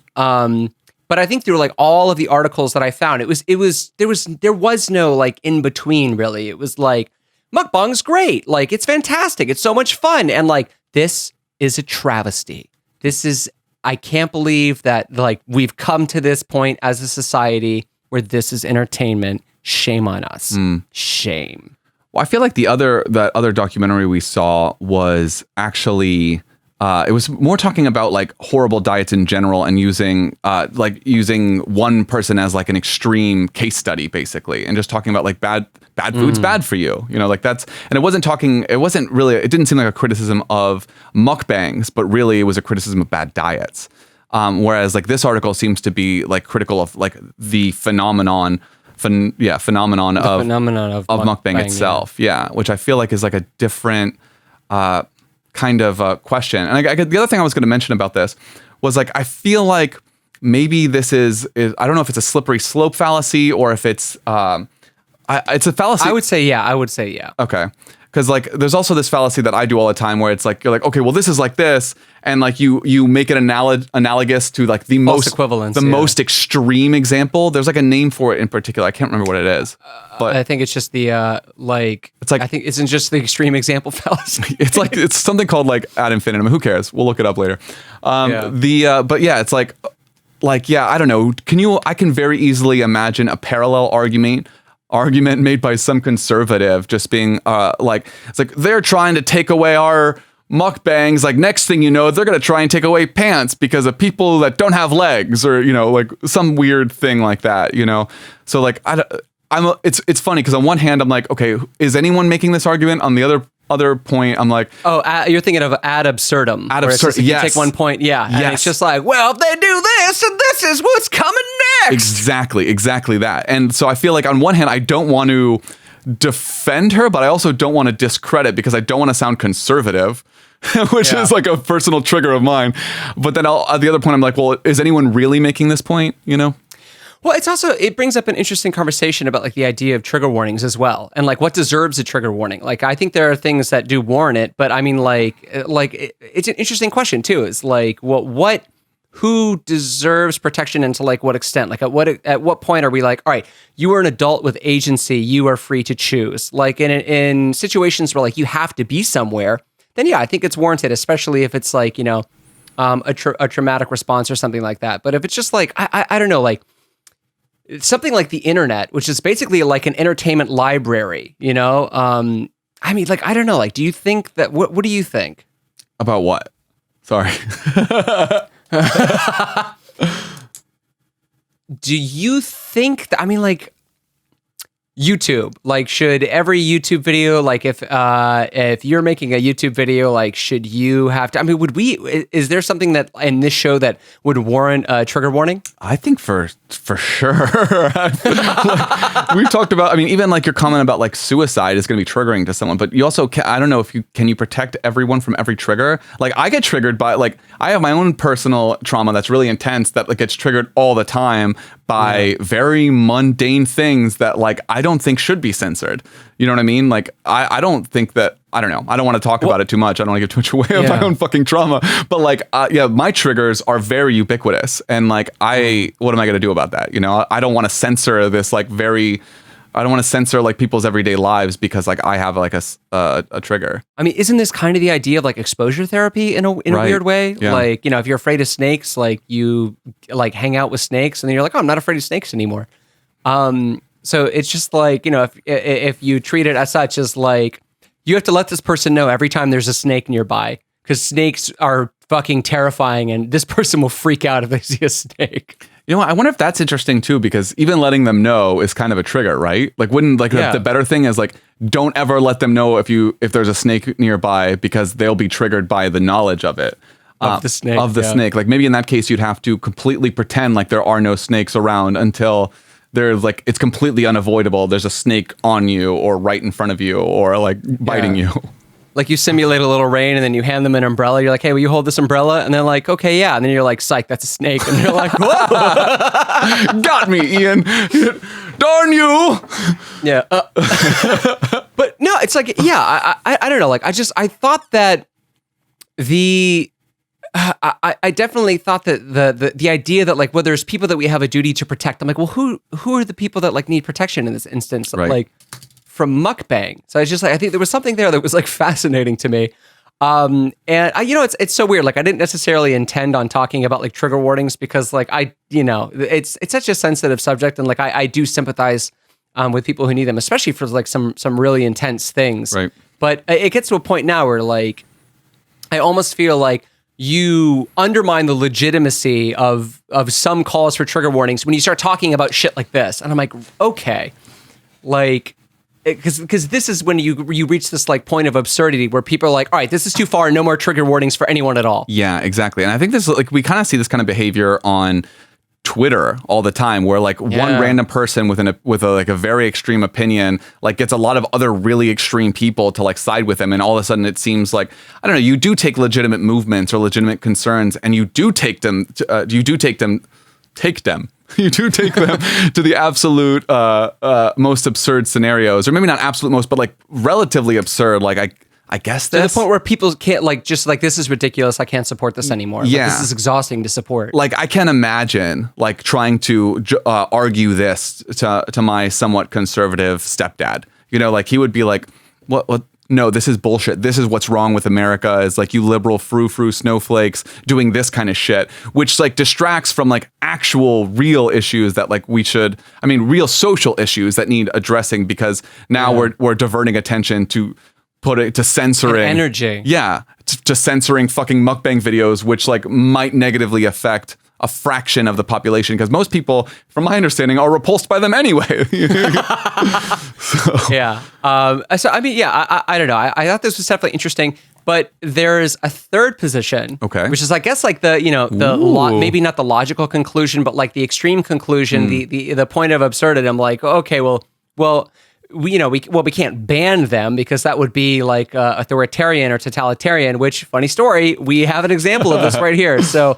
A: But I think through like all of the articles that I found, there was no like in between really. It was like, mukbang's great. Like, it's fantastic. It's so much fun. And like, this is a travesty. I can't believe that like we've come to this point as a society where this is entertainment. Shame on us. Shame.
B: Well, I feel like that other documentary we saw was actually it was more talking about like horrible diets in general and using one person as like an extreme case study basically, and just talking about like bad food's bad for you, like that's, and it didn't seem like a criticism of mukbangs, but really it was a criticism of bad diets. Whereas like this article seems to be like critical of like the phenomenon of mukbang itself. Yeah, which I feel like is like a different kind of question. And the other thing I was going to mention about this was like, I feel like maybe this is I don't know if it's a slippery slope fallacy or if it's a fallacy.
A: I would say yeah.
B: Okay. Because like there's also this fallacy that I do all the time where it's like you're like, okay, well this is like this, and like you make it analogous to like the most extreme example. There's like a name for it in particular. I can't remember what it is. But
A: I think it's just the I think it's just the extreme example fallacy.
B: it's something called like ad infinitum. Who cares? We'll look it up later. But yeah, it's like I don't know. I can very easily imagine a parallel argument made by some conservative just being it's like they're trying to take away our mukbangs, like next thing you know they're going to try and take away pants because of people that don't have legs, or like some weird thing like that, so like it's funny because on one hand I'm like, okay, is anyone making this argument? On the other point I'm like,
A: you're thinking of ad absurdum.
B: Yes.
A: You take one point, and it's just like, well, if they do this, and this is what's coming next.
B: Exactly that. And so I feel like on one hand I don't want to defend her, but I also don't want to discredit because I don't want to sound conservative, which is like a personal trigger of mine. But then at the other point I'm like, well, is anyone really making this point,
A: Well, it brings up an interesting conversation about like the idea of trigger warnings as well, and like what deserves a trigger warning. Like I think there are things that do warrant it, but I mean like it's an interesting question too. It's like who deserves protection and to like what extent? Like at what point are we like, all right, you are an adult with agency, you are free to choose. Like in situations where like you have to be somewhere, then yeah, I think it's warranted, especially if it's like a traumatic response or something like that. But if it's just like I don't know, like something like the internet, which is basically like an entertainment library, you know? I mean, like, I don't know. Like, do you think that, what do you think?
B: About what? Sorry.
A: Do you think that, I mean, like, YouTube, like, should every YouTube video, like, if you're making a YouTube video, like, should you have to, I mean, is there something that in this show that would warrant a trigger warning?
B: I think for sure. Like, we've talked about, I mean, even like your comment about like suicide is going to be triggering to someone, but you also, I don't know if can you protect everyone from every trigger? Like, I get triggered by, like, I have my own personal trauma that's really intense that like gets triggered all the time by very mundane things that like I don't think should be censored. You know what I mean? Like I don't think that, I don't know. I don't want to talk about it too much. I don't want to give too much away of my own fucking trauma. But like, my triggers are very ubiquitous. And like, what am I going to do about that? You know, I don't want to censor this like I don't want to censor like people's everyday lives because like I have like a trigger.
A: I mean, isn't this kind of the idea of like exposure therapy in a weird way? Yeah. Like, you know, if you're afraid of snakes, like you like hang out with snakes and then you're like, oh, I'm not afraid of snakes anymore. So it's just like, you know, if you treat it as such as like, you have to let this person know every time there's a snake nearby because snakes are fucking terrifying and this person will freak out if they see a snake.
B: You know what? I wonder if that's interesting too, because even letting them know is kind of a trigger, right? Like, wouldn't like the better thing is like, don't ever let them know if there's a snake nearby because they'll be triggered by the knowledge of it.
A: Of the snake.
B: Like maybe in that case, you'd have to completely pretend like there are no snakes around until there's like, it's completely unavoidable. There's a snake on you or right in front of you or like biting you.
A: Like you simulate a little rain and then you hand them an umbrella. You're like, hey, will you hold this umbrella? And they're like, okay, yeah. And then you're like, psych, that's a snake. And they're like, whoa.
B: Got me, Ian. Darn you.
A: Yeah. But no, it's like, yeah, I don't know. Like, I thought that I definitely thought that the idea that like, well, there's people that we have a duty to protect. I'm like, well, who are the people that like need protection in this instance?
B: Right.
A: Like, from Mukbang. So I was just like, I think there was something there that was like fascinating to me. And you know, it's so weird. Like I didn't necessarily intend on talking about like trigger warnings because like it's such a sensitive subject. And like, I do sympathize with people who need them, especially for like some really intense things.
B: Right.
A: But it gets to a point now where like, I almost feel like you undermine the legitimacy of some calls for trigger warnings when you start talking about shit like this. And I'm like, okay, like, because this is when you reach this like point of absurdity where people are like, all right, this is too far, no more trigger warnings for anyone at all.
B: Yeah, exactly. And I think this like we kind of see this kind of behavior on Twitter all the time where like one random person with a very extreme opinion like gets a lot of other really extreme people to like side with them, and all of a sudden it seems like, I don't know, you do take legitimate movements or legitimate concerns and you do take them to the absolute most absurd scenarios, or maybe not absolute most, but like relatively absurd. Like I guess
A: to the point where people can't like just like, this is ridiculous, I can't support this anymore.
B: Yeah,
A: like, this is exhausting to support.
B: Like I can't imagine like trying to argue this to my somewhat conservative stepdad. You know, like he would be like, what? No, this is bullshit. This is what's wrong with America, is like you liberal frou-frou snowflakes doing this kind of shit, which like distracts from like actual real issues that like real social issues that need addressing, because now we're diverting attention to censoring
A: and energy.
B: Yeah. To censoring fucking mukbang videos, which like might negatively affect a fraction of the population, because most people, from my understanding, are repulsed by them anyway.
A: Yeah. So I mean, yeah, I don't know. I thought this was definitely interesting, but there's a third position,
B: okay,
A: which is, I guess, like maybe not the logical conclusion, but like the extreme conclusion, the point of absurdity. I'm like, okay, well, we can't ban them because that would be like authoritarian or totalitarian. Which, funny story, we have an example of this right here. So.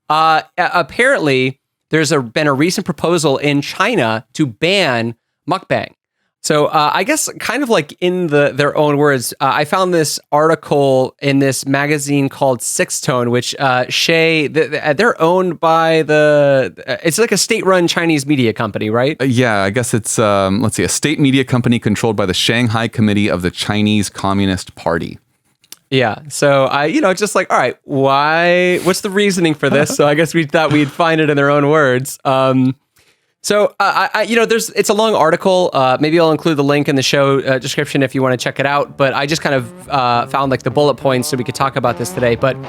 A: Apparently, there's been a recent proposal in China to ban mukbang. So I guess kind of like in their own words, I found this article in this magazine called Sixth Tone, which Shaye, they're owned by it's like a state-run Chinese media company, right?
B: Yeah, I guess it's, a state media company controlled by the Shanghai Committee of the Chinese Communist Party.
A: Yeah. So just like, all right, what's the reasoning for this? So I guess we thought we'd find it in their own words. So, it's a long article. Maybe I'll include the link in the show description if you want to check it out. But I just kind of found like the bullet points so we could talk about this today. But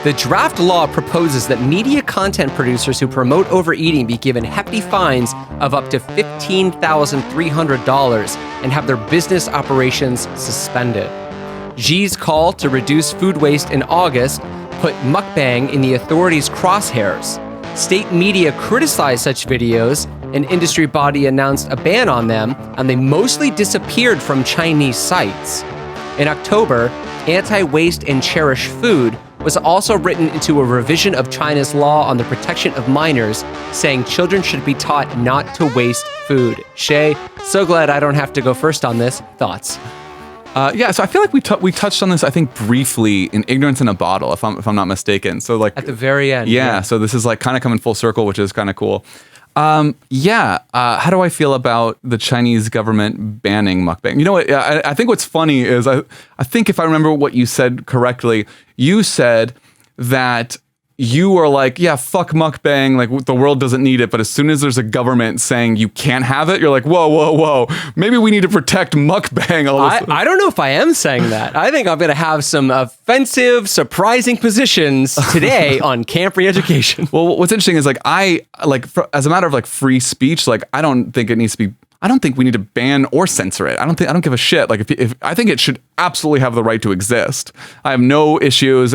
A: the draft law proposes that media content producers who promote overeating be given hefty fines of up to $15,300 and have their business operations suspended. Xi's call to reduce food waste in August put mukbang in the authorities' crosshairs. State media criticized such videos. An industry body announced a ban on them, and they mostly disappeared from Chinese sites. In October, Anti-Waste and Cherish Food was also written into a revision of China's law on the protection of minors, saying children should be taught not to waste food. Shay, so glad I don't have to go first on this. Thoughts?
B: So I feel like we touched on this, I think, briefly in Ignorance in a Bottle, if I'm not mistaken. So like
A: at the very end.
B: Yeah. So this is like kind of coming full circle, which is kind of cool. How do I feel about the Chinese government banning mukbang? You know what? I think what's funny is I think if I remember what you said correctly, you said that you were like, yeah, fuck mukbang, like the world doesn't need it. But as soon as there's a government saying you can't have it, you're like, whoa. Maybe we need to protect mukbang.
A: I don't know if I am saying that. I think I'm going to have some offensive, surprising positions today on Camp Re-Education.
B: Well, what's interesting is like, as a matter of like free speech, like I don't think we need to ban or censor it. I don't give a shit. Like if I think it should absolutely have the right to exist. I have no issues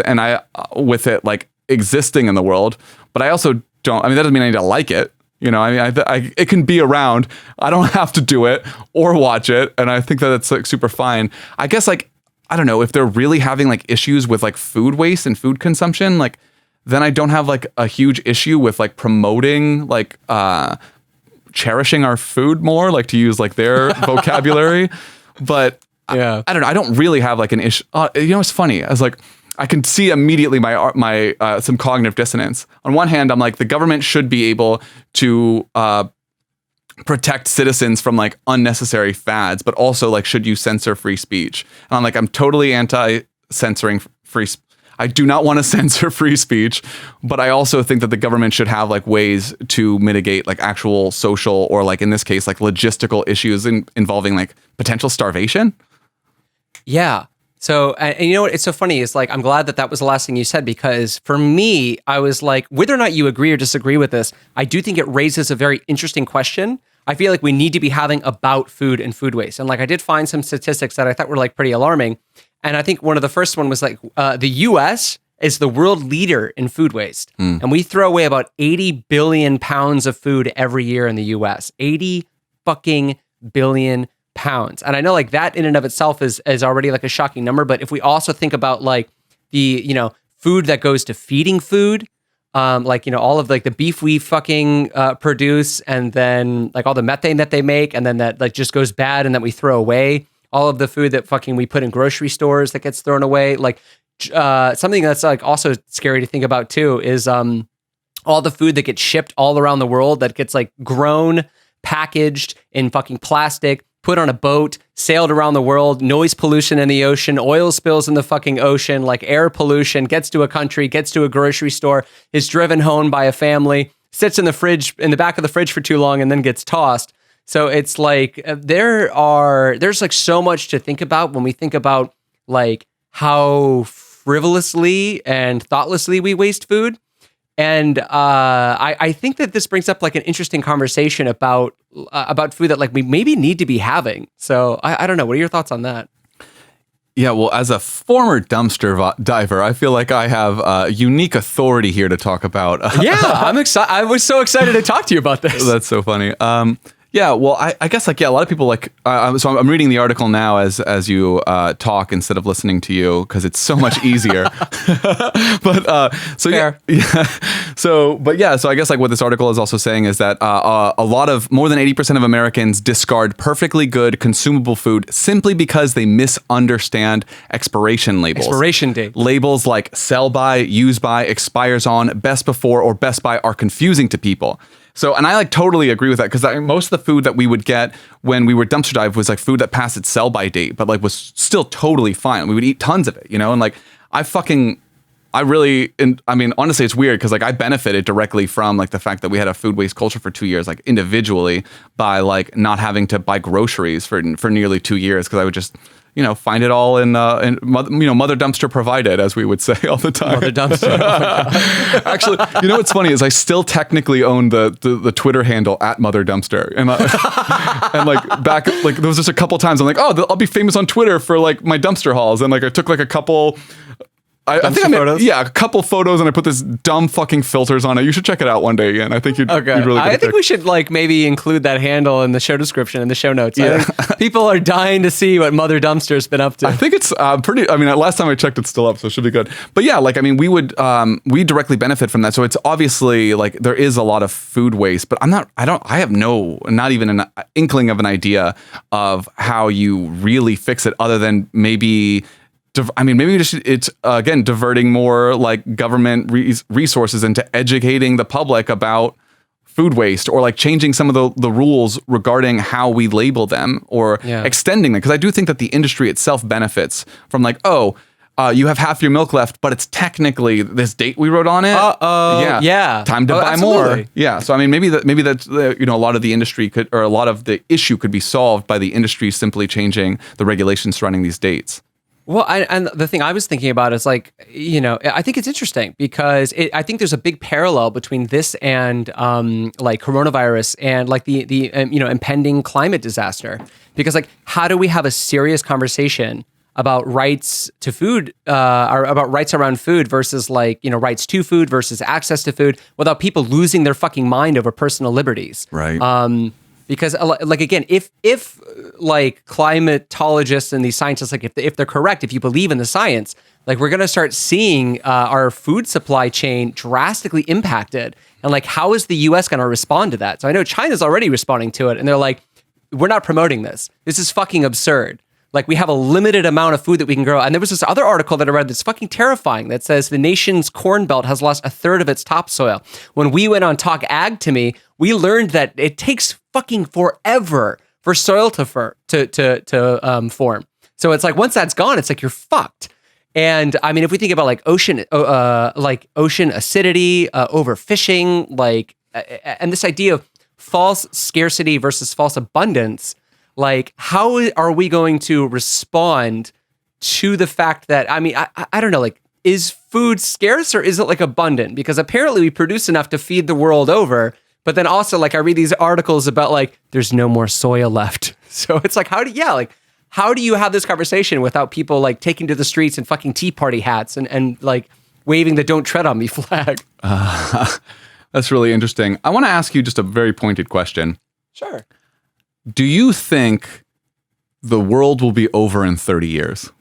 B: with it like existing in the world, but I also don't. I mean, that doesn't mean I need to like it. You know, I mean, it can be around. I don't have to do it or watch it, and I think that it's like super fine. I guess like I don't know if they're really having like issues with like food waste and food consumption. Like then I don't have like a huge issue with like promoting like cherishing our food more, like to use like their vocabulary. But yeah, I don't know. I don't really have like an issue. It's funny. I was like, I can see immediately my some cognitive dissonance. On one hand, I'm like, the government should be able to protect citizens from like unnecessary fads, but also like, should you censor free speech? And I'm like, I'm totally anti-censoring free speech. I do not want to censor free speech, but I also think that the government should have like ways to mitigate like actual social or like in this case, like logistical issues involving like potential starvation.
A: Yeah. So, and you know what? It's so funny. It's like, I'm glad that was the last thing you said, because for me, I was like, whether or not you agree or disagree with this, I do think it raises a very interesting question. I feel like we need to be having about food and food waste. And like, I did find some statistics that I thought were like pretty alarming. And I think one of the first one was like, the US is the world leader in food waste. And we throw away about 80 billion pounds of food every year in the US. 80 fucking billion pounds. And I know like that in and of itself is already like a shocking number. But if we also think about like the, food that goes to feeding food, all of like the beef we fucking produce, and then like all the methane that they make, and then that like just goes bad and that we throw away, all of the food that fucking we put in grocery stores that gets thrown away. Like something that's like also scary to think about too is all the food that gets shipped all around the world that gets like grown, packaged in fucking plastic, put on a boat, sailed around the world, noise pollution in the ocean, oil spills in the fucking ocean, like air pollution, gets to a country, gets to a grocery store, is driven home by a family, sits in the back of the fridge for too long, and then gets tossed. So it's like there's like so much to think about when we think about like how frivolously and thoughtlessly we waste food. And I think that this brings up like an interesting conversation about food that like we maybe need to be having. So I don't know. What are your thoughts on that?
B: Yeah, well, as a former dumpster diver, I feel like I have unique authority here to talk about.
A: Yeah, I'm excited. I was so excited to talk to you about this.
B: That's so funny. Yeah, well, I guess like, yeah, a lot of people like, so I'm reading the article now as you talk instead of listening to you, because it's so much easier. But so yeah, so I guess like what this article is also saying is that more than 80% of Americans discard perfectly good consumable food simply because they misunderstand expiration labels.
A: Expiration date.
B: Labels like sell by, use by, expires on, best before, or best by are confusing to people. So, and I like totally agree with that, because most of the food that we would get when we were dumpster dive was like food that passed its sell by date, but like was still totally fine. We would eat tons of it, and like I fucking I really, and I mean, honestly, it's weird because like I benefited directly from like the fact that we had a food waste culture for 2 years, like individually, by like not having to buy groceries for nearly 2 years because I would just, find it all in mother dumpster provided, as we would say all the time.
A: Mother dumpster. Oh
B: actually, what's funny is I still technically own the Twitter handle at mother dumpster, and and like back like there was just a couple times I'm like, oh, I'll be famous on Twitter for like my dumpster hauls, and like I took like a couple. I think a couple photos, and I put this dumb fucking filters on it. You should check it out one day, Ian. I think you'd really.
A: I think we should like maybe include that handle in the show description in the show notes. Yeah. I think people are dying to see what Mother Dumpster's been up to.
B: I think it's pretty. I mean, last time I checked, it's still up, so it should be good. But yeah, like I mean, we directly benefit from that. So it's obviously like there is a lot of food waste, but I have not even an inkling of an idea of how you really fix it, other than maybe. Maybe it's again diverting more like government resources into educating the public about food waste, or like changing some of the rules regarding how we label them, or extending them. Because I do think that the industry itself benefits from like, you have half your milk left, but it's technically this date we wrote on it.
A: Yeah.
B: Time to buy more. Yeah. So I mean, maybe that's a lot of the industry could, or a lot of the issue could be solved by the industry simply changing the regulations surrounding these dates.
A: Well, and the thing I was thinking about is like, I think it's interesting because I think there's a big parallel between this and like coronavirus and like the impending climate disaster. Because like, how do we have a serious conversation about rights to food, or about rights around food versus like, rights to food versus access to food without people losing their fucking mind over personal liberties?
B: Right.
A: Because like, again, if like climatologists and these scientists, like if they're correct, if you believe in the science, like we're going to start seeing our food supply chain drastically impacted. And like, how is the US going to respond to that? So I know China's already responding to it, and they're like, we're not promoting this. This is fucking absurd. Like, we have a limited amount of food that we can grow. And there was this other article that I read that's fucking terrifying that says the nation's corn belt has lost a third of its topsoil. When we went on Talk Ag to Me, we learned that it takes fucking forever for soil to form. So it's like, once that's gone, it's like you're fucked. And I mean, if we think about like ocean acidity, overfishing, and this idea of false scarcity versus false abundance, like, how are we going to respond to the fact that, I mean, I don't know, like, is food scarce or is it like abundant? Because apparently we produce enough to feed the world over, but then also like I read these articles about like, there's no more soil left. So it's like, how do you have this conversation without people like taking to the streets and fucking Tea Party hats and like waving the "Don't Tread on Me" flag?
B: That's really interesting. I want to ask you just a very pointed question.
A: Sure.
B: Do you think the world will be over in 30 years?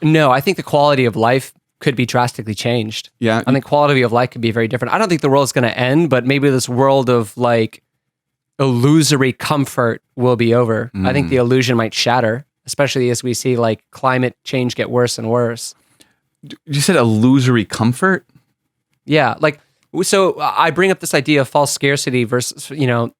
A: No, I think the quality of life could be drastically changed.
B: Yeah.
A: I think quality of life could be very different. I don't think the world's going to end, but maybe this world of like illusory comfort will be over. I think the illusion might shatter, especially as we see like climate change get worse and worse.
B: You said illusory comfort?
A: Yeah, like, so I bring up this idea of false scarcity versus,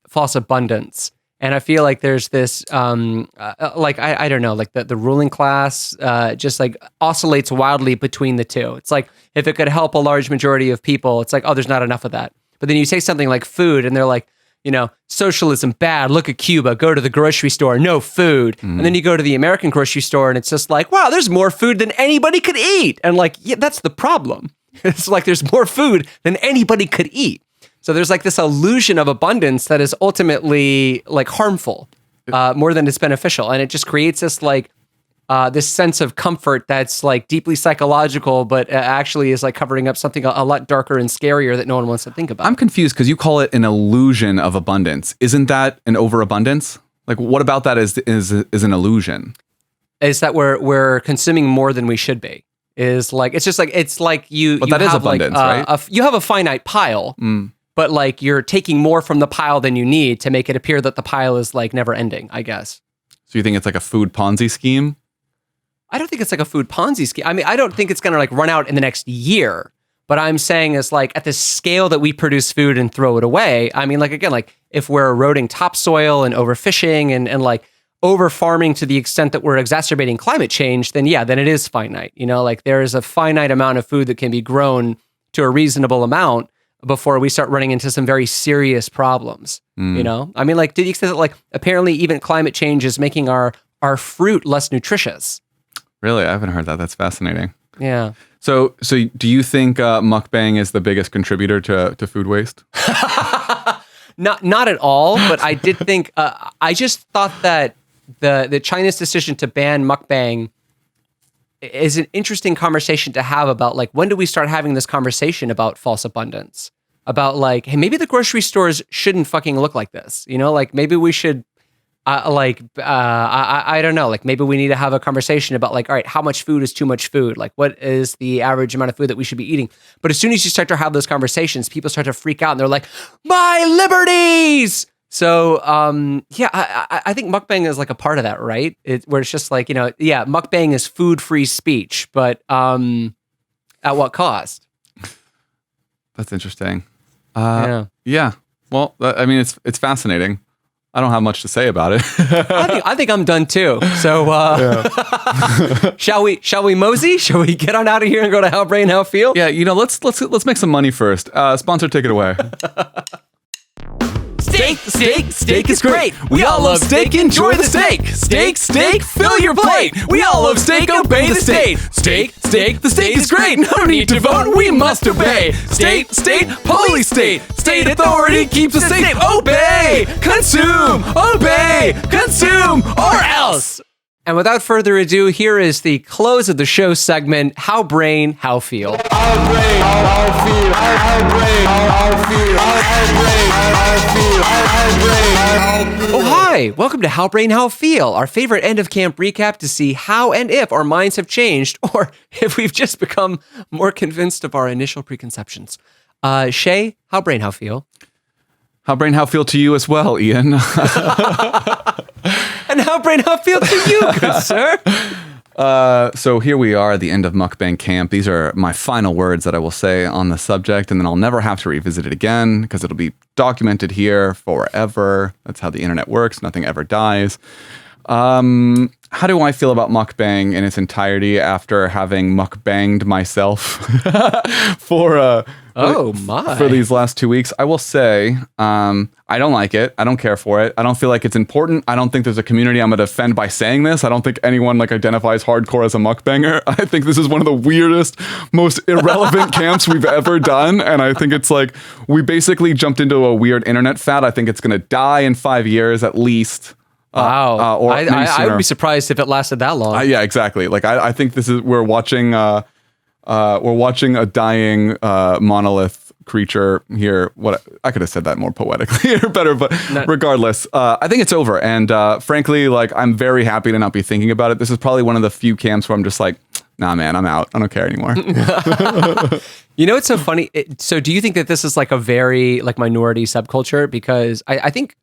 A: false abundance. And I feel like there's this, like, I don't know, like the ruling class just like oscillates wildly between the two. It's like, if it could help a large majority of people, it's like, oh, there's not enough of that. But then you say something like food and they're like, socialism bad, look at Cuba, go to the grocery store, no food. And then you go to the American grocery store and it's just like, wow, there's more food than anybody could eat. And like, yeah, that's the problem. It's like there's more food than anybody could eat. So there's like this illusion of abundance that is ultimately like harmful more than it's beneficial. And it just creates this like this sense of comfort that's like deeply psychological, but actually is like covering up something a lot darker and scarier that no one wants to think about.
B: I'm confused because you call it an illusion of abundance. Isn't that an overabundance? Like, what about that is an illusion?
A: Is that we're consuming more than we should be. Is like, it's just like, it's like you
B: that is
A: have
B: abundance,
A: like,
B: right?
A: You have a finite pile, but like you're taking more from the pile than you need to make it appear that the pile is like never ending, I guess.
B: So you think it's like a food Ponzi scheme?
A: I don't think it's like a food Ponzi scheme. I mean, I don't think it's going to like run out in the next year, but I'm saying is like at the scale that we produce food and throw it away. I mean, like, again, like if we're eroding topsoil and overfishing and like over farming to the extent that we're exacerbating climate change, then then it is finite. Like there is a finite amount of food that can be grown to a reasonable amount before we start running into some very serious problems. I mean, like to the extent that like apparently even climate change is making our fruit less nutritious.
B: Really? I haven't heard that. That's fascinating.
A: Yeah.
B: So do you think mukbang is the biggest contributor to food waste?
A: Not at all, but I did think, I just thought that the China's decision to ban mukbang is an interesting conversation to have about like, when do we start having this conversation about false abundance? About like, hey, maybe the grocery stores shouldn't fucking look like this. Like maybe we should, I don't know, like maybe we need to have a conversation about like, all right, how much food is too much food? Like what is the average amount of food that we should be eating? But as soon as you start to have those conversations, people start to freak out and they're like, my liberties! So, I think mukbang is like a part of that, right? Where it's just like, mukbang is food-free speech, but at what cost?
B: That's interesting. Yeah. Well, I mean, it's fascinating. I don't have much to say about it.
A: I think I'm done too. So, shall we mosey? Shall we get on out of here and go to How Brain How Feel?
B: Yeah, let's make some money first. Sponsor, take it away.
C: Steak is great. We all love steak, enjoy the steak. Steak, fill your plate. We all love steak, obey the state. Steak, the steak is great. No need to vote, we must obey. State, police state. State authority keeps us safe. Obey, consume, or else.
A: And without further ado, here is the close of the show segment, How Brain, How Feel.
C: How brain, how feel. How brain, how feel. How brain, how feel. How brain,
A: Oh, hi! Welcome to How Brain, How Feel, our favorite end of camp recap to see how and if our minds have changed, or if we've just become more convinced of our initial preconceptions. Shaye, How Brain, How Feel?
B: How Brain, How Feel to you as well, Ian.
A: And How Brain, How Feel to you, good sir?
B: So here we are at the end of Mukbang Camp. These are my final words that I will say on the subject, and then I'll never have to revisit it again because it'll be documented here forever. That's how the internet works. Nothing ever dies. How do I feel about mukbang in its entirety after having mukbanged myself for these last 2 weeks? I will say I don't like it. I don't care for it. I don't feel like it's important. I don't think there's a community I'm going to offend by saying this. I don't think anyone like identifies hardcore as a mukbanger. I think this is one of the weirdest, most irrelevant camps we've ever done. And I think it's like we basically jumped into a weird internet fad. I think it's going to die in 5 years at least.
A: Wow.
B: Or
A: I would be surprised if it lasted that long.
B: Yeah, exactly. Like I think we're watching a dying monolith creature here. What I could have said that more poetically or better, but regardless, I think it's over. And frankly, like I'm very happy to not be thinking about it. This is probably one of the few camps where I'm just like, nah, man, I'm out. I don't care anymore.
A: It's so funny. So do you think that this is like a very like minority subculture? Because I think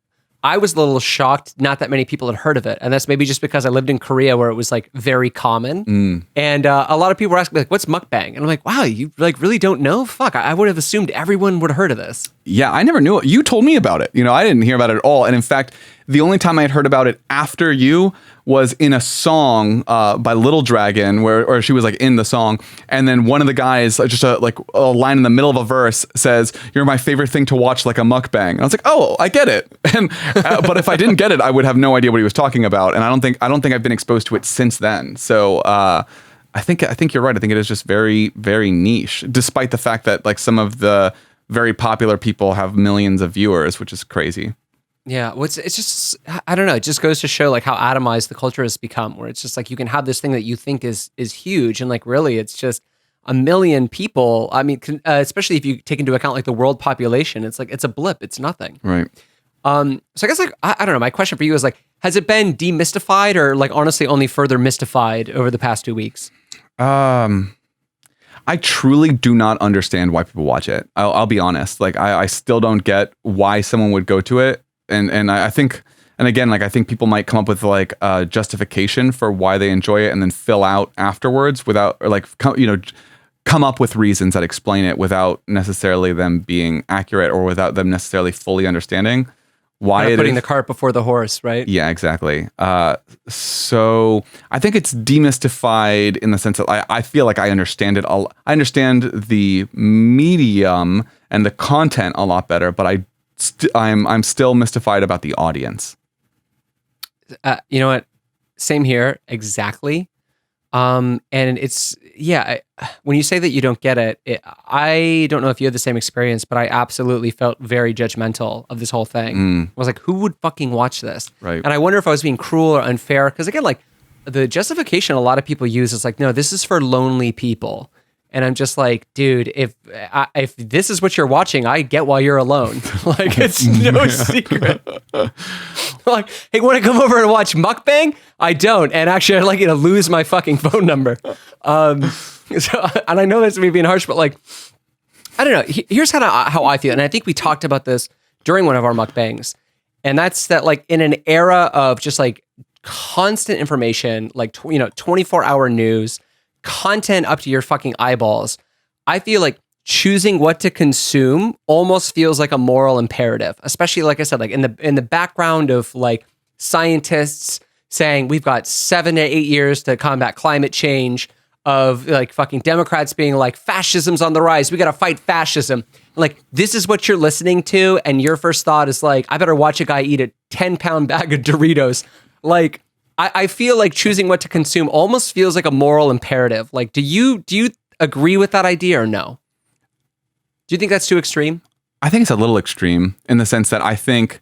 A: I was a little shocked not that many people had heard of it. And that's maybe just because I lived in Korea where it was like very common. And a lot of people were asking me like, what's mukbang? And I'm like, wow, you like really don't know? Fuck, I would have assumed everyone would have heard of this.
B: Yeah, I never knew it. You told me about it. I didn't hear about it at all. And in fact, the only time I had heard about it after you was in a song by Little Dragon where she was like in the song. And then one of the guys, just a line in the middle of a verse says, "You're my favorite thing to watch like a mukbang." And I was like, oh, I get it. And but if I didn't get it, I would have no idea what he was talking about. And I don't think I've been exposed to it since then. So I think you're right. I think it is just very, very niche, despite the fact that like some of the very popular people have millions of viewers, which is crazy.
A: Yeah, it's just, I don't know. It just goes to show like how atomized the culture has become, where it's just like you can have this thing that you think is huge, and like really, it's just a million people. I mean, especially if you take into account like the world population, it's like it's a blip. It's nothing.
B: Right.
A: So I guess like I don't know. My question for you is like, has it been demystified or like honestly only further mystified over the past 2 weeks?
B: I truly do not understand why people watch it. I'll be honest. Like I still don't get why someone would go to it. And I think, and again, like I think people might come up with like a justification for why they enjoy it and then fill out afterwards without, or like, come up with reasons that explain it without necessarily them being accurate or without them necessarily fully understanding why
A: it putting the cart before the horse, right?
B: Yeah, exactly. So I think it's demystified in the sense that I feel like I understand it all. I understand the medium and the content a lot better, but I'm still mystified about the audience.
A: You know what? Same here, exactly. And it's, when you say that you don't get it, I don't know if you had the same experience, but I absolutely felt very judgmental of this whole thing. I was like, who would fucking watch this?
B: Right.
A: And I wonder if I was being cruel or unfair. Because again, like the justification a lot of people use is like, no, this is for lonely people. And I'm just like, dude, if this is what you're watching, I get why you're alone. Like, it's no secret. Like, hey, want to come over and watch Mukbang? I don't. And actually, I'd like you to lose my fucking phone number. And I know that's me being harsh, but like, I don't know. Here's kind of how I feel. And I think we talked about this during one of our Mukbangs. And that's that, like, in an era of just like constant information, like, 24-hour news, content up to your fucking eyeballs, I feel like choosing what to consume almost feels like a moral imperative, especially, like I said, like in the background of like scientists saying we've got 7 to 8 years to combat climate change, of like fucking Democrats being like fascism's on the rise, we got to fight fascism. Like, this is what you're listening to, and your first thought is like, I better watch a guy eat a 10-pound bag of Doritos. Like, I feel like choosing what to consume almost feels like a moral imperative. Like, do you agree with that idea or no? Do you think that's too extreme?
B: I think it's a little extreme in the sense that I think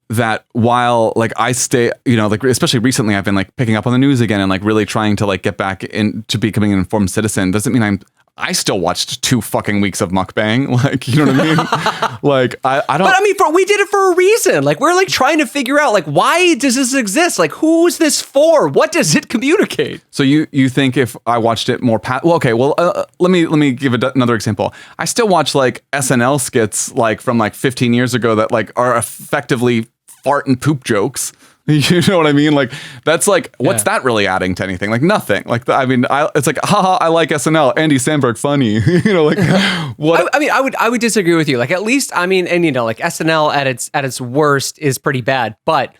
B: that while like I stay, like especially recently, I've been like picking up on the news again and like really trying to like get back into becoming an informed citizen. Doesn't mean I still watched 2 fucking weeks of Mukbang. Like, you know what I mean? Like, I don't.
A: But I mean, we did it for a reason. Like, we're like trying to figure out like, why does this exist? Like, who's this for? What does it communicate?
B: So you think if I watched it more let me give another example. I still watch like SNL skits like from like 15 years ago that like are effectively fart and poop jokes. You know what I mean? Like, that's like, what's that really adding to anything? Like, nothing. Like, it's like, haha, I like SNL. Andy Samberg, funny. Like, what?
A: I mean, I would disagree with you. Like, at least, I mean, and like SNL at its worst is pretty bad, but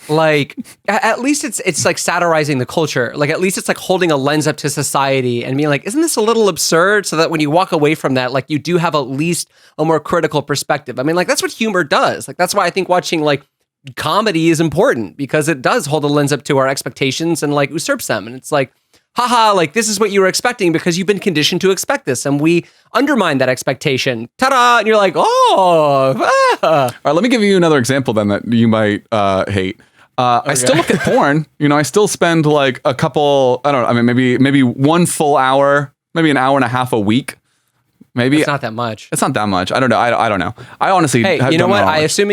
A: like, at least it's like satirizing the culture. Like, at least it's like holding a lens up to society and being like, isn't this a little absurd? So that when you walk away from that, like, you do have at least a more critical perspective. I mean, like, that's what humor does. Like, that's why I think watching like comedy is important, because it does hold a lens up to our expectations and like usurps them. And it's like, haha, like this is what you were expecting because you've been conditioned to expect this, and we undermine that expectation. Ta-da! And you're like, oh.
B: All right, let me give you another example then that you might hate. Okay. I still look at porn. I still spend like a couple, I don't know, I mean, maybe 1 full hour, maybe an hour and a half a week. Maybe
A: it's not that much.
B: It's not that much. I don't know. I don't know. I honestly.
A: Hey, you know what? I assume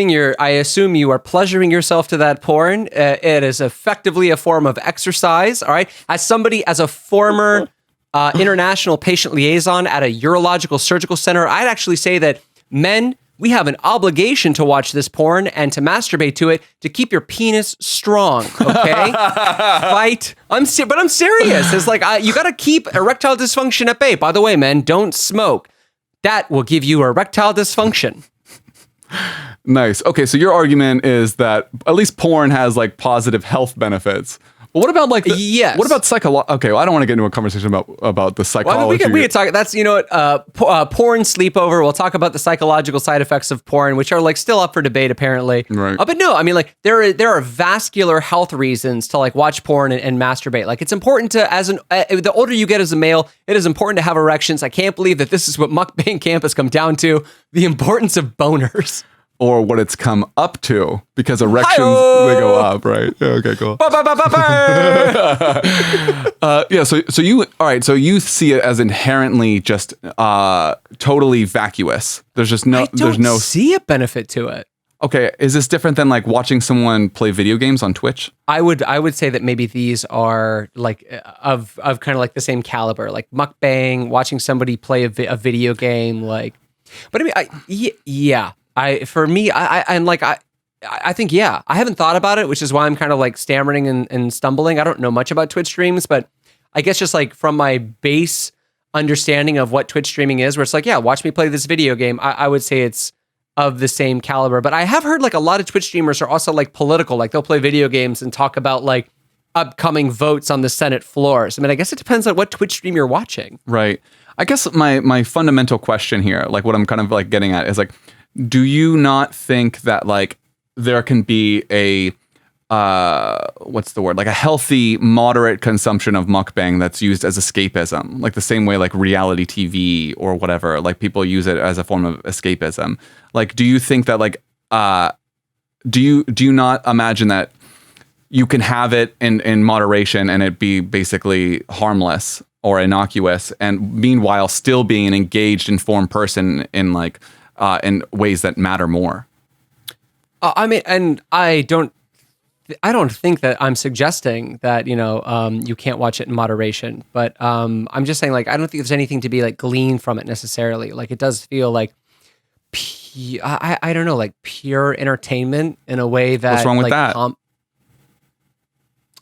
A: you are pleasuring yourself to that porn. It is effectively a form of exercise. All right. As a former international patient liaison at a urological surgical center, I'd actually say that men, we have an obligation to watch this porn and to masturbate to it to keep your penis strong. Okay, fight. But I'm serious. It's like you got to keep erectile dysfunction at bay. By the way, men, don't smoke. That will give you erectile dysfunction.
B: Nice. Okay, so your argument is that at least porn has like positive health benefits. But what about like
A: yes?
B: What about Okay, well, I don't want to get into a conversation about the psychology.
A: Well, we could talk. That's porn sleepover. We'll talk about the psychological side effects of porn, which are like still up for debate apparently.
B: Right.
A: But no, I mean like there are vascular health reasons to like watch porn and masturbate. Like it's important to the older you get as a male, it is important to have erections. I can't believe that this is what Mukbang Camp has come down to: the importance of boners.
B: Or what it's come up to, because erections, they go up, right? Okay, cool. So you see it as inherently just totally vacuous. There's just no. There's no
A: see a benefit to it.
B: Okay, is this different than like watching someone play video games on Twitch?
A: I would say that maybe these are like of kind of like the same caliber, like mukbang, watching somebody play a video game, like. But I mean, yeah. I think, yeah, I haven't thought about it, which is why I'm kind of like stammering and stumbling. I don't know much about Twitch streams, but I guess just like from my base understanding of what Twitch streaming is, where it's like, yeah, watch me play this video game. I would say it's of the same caliber. But I have heard like a lot of Twitch streamers are also like political. Like they'll play video games and talk about like upcoming votes on the Senate floors. I mean, I guess it depends on what Twitch stream you're watching.
B: Right. I guess my fundamental question here, like what I'm kind of like getting at is like, do you not think that like there can be a what's the word? Like a healthy, moderate consumption of mukbang that's used as escapism, like the same way like reality TV or whatever, like people use it as a form of escapism. Like, do you think that like, do you not imagine that you can have it in moderation and it be basically harmless or innocuous, and meanwhile still being an engaged, informed person in like in ways that matter more?
A: I mean, and I don't think that I'm suggesting that, you can't watch it in moderation, but I'm just saying like, I don't think there's anything to be like gleaned from it necessarily. Like it does feel like, I don't know, like pure entertainment in a way that.
B: What's wrong with
A: like,
B: that?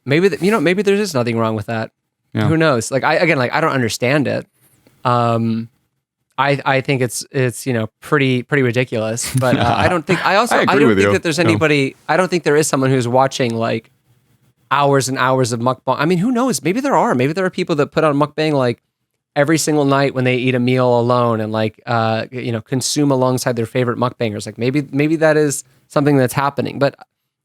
A: Maybe maybe there is nothing wrong with that. Yeah. Who knows? Like I don't understand it. I think it's pretty ridiculous, but I don't think I don't think that there's anybody. I don't think there is someone who's watching like hours and hours of mukbang. I mean, who knows? Maybe there are people that put on mukbang like every single night when they eat a meal alone and like consume alongside their favorite mukbangers. Like maybe that is something that's happening. But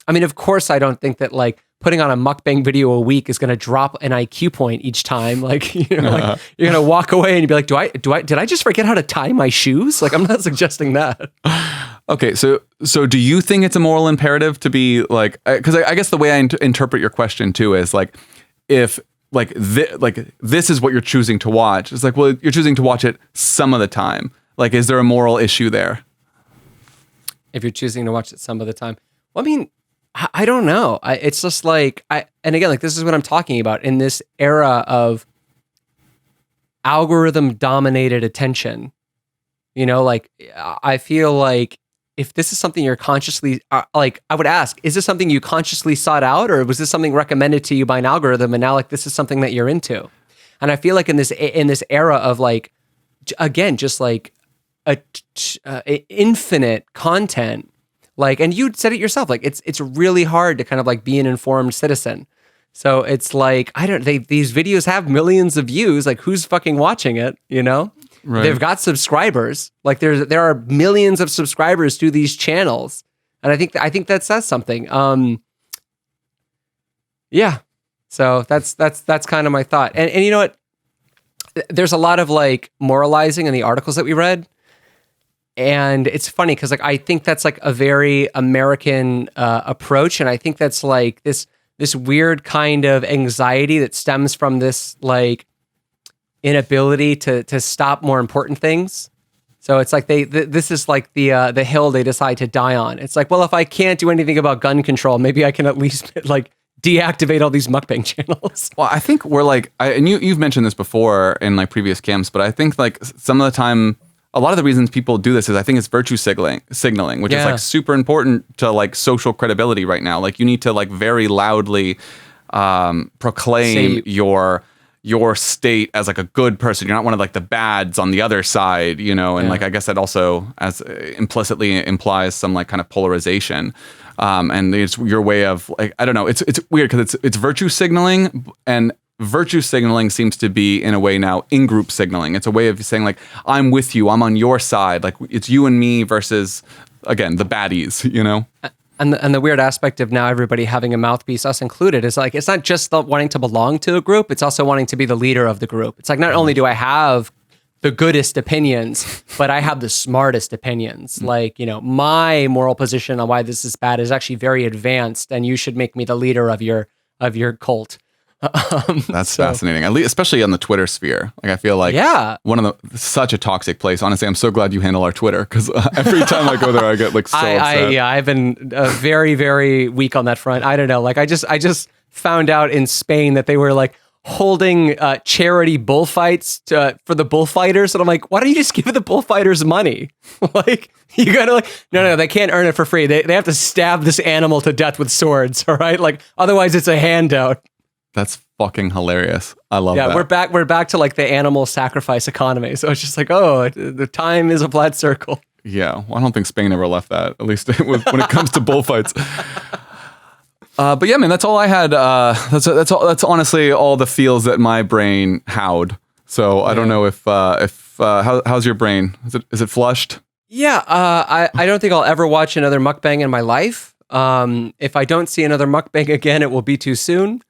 A: I mean, of course, I don't think that like putting on a mukbang video a week is going to drop an IQ point each time. Like, like you're going to walk away and you'd be like, did I just forget how to tie my shoes? Like, I'm not suggesting that.
B: Okay. So do you think it's a moral imperative to be like, cause I guess the way I interpret your question too is like, if like this is what you're choosing to watch, it's like, well, you're choosing to watch it some of the time. Like, is there a moral issue there?
A: If you're choosing to watch it some of the time, well, I mean, I don't know. It's just like, and again, like this is what I'm talking about in this era of algorithm dominated attention. Like I feel like if this is something you're consciously, like I would ask, is this something you consciously sought out, or was this something recommended to you by an algorithm and now like this is something that you're into? And I feel like in this era of like, again, just like infinite content. Like, and you said it yourself, like it's really hard to kind of like be an informed citizen. So it's like, these videos have millions of views. Like who's fucking watching it? Right. They've got subscribers. Like there are millions of subscribers to these channels. And I think that says something. Yeah. So that's kind of my thought. And you know what? There's a lot of like moralizing in the articles that we read. And it's funny because like I think that's like a very American approach, and I think that's like this weird kind of anxiety that stems from this like inability to stop more important things. So it's like this is like the hill they decide to die on. It's like, well, if I can't do anything about gun control, maybe I can at least like deactivate all these mukbang channels.
B: Well, I think we're like, and you've mentioned this before in like previous camps, but I think like some of the time, a lot of the reasons people do this is I think it's virtue signaling, which is like super important to like social credibility right now. Like you need to like very loudly proclaim your state as like a good person. You're not one of like the bads on the other side, and like I guess that also as implicitly implies some like kind of polarization. And it's your way of like, I don't know, it's weird because it's virtue signaling, and virtue signaling seems to be in a way now in-group signaling. It's a way of saying like, I'm with you, I'm on your side. Like it's you and me versus, again, the baddies,
A: And the weird aspect of now everybody having a mouthpiece, us included, is like, it's not just wanting to belong to a group, it's also wanting to be the leader of the group. It's like, not only do I have the goodest opinions, but I have the smartest opinions. Like, my moral position on why this is bad is actually very advanced, and you should make me the leader of your cult.
B: That's fascinating, at least especially on the Twitter sphere. Like I feel like such a toxic place. Honestly, I'm so glad you handle our Twitter, because every time I go there I get like so upset.
A: I've been very, very weak on that front. I don't know, like I just found out in Spain that they were like holding charity bullfights for the bullfighters, and I'm like, why don't you just give the bullfighters money? Like you gotta like no, they can't earn it for free. They have to stab this animal to death with swords, all right? Like otherwise it's a handout.
B: That's fucking hilarious. I love that.
A: We're back to like the animal sacrifice economy. So it's just like, oh, the time is a flat circle.
B: Yeah, well, I don't think Spain ever left that, at least when it comes to bullfights. But yeah, man, that's all I had. That's honestly all the feels that my brain howled. So I don't know if how's your brain? Is it flushed?
A: Yeah, I don't think I'll ever watch another mukbang in my life. If I don't see another mukbang again, it will be too soon.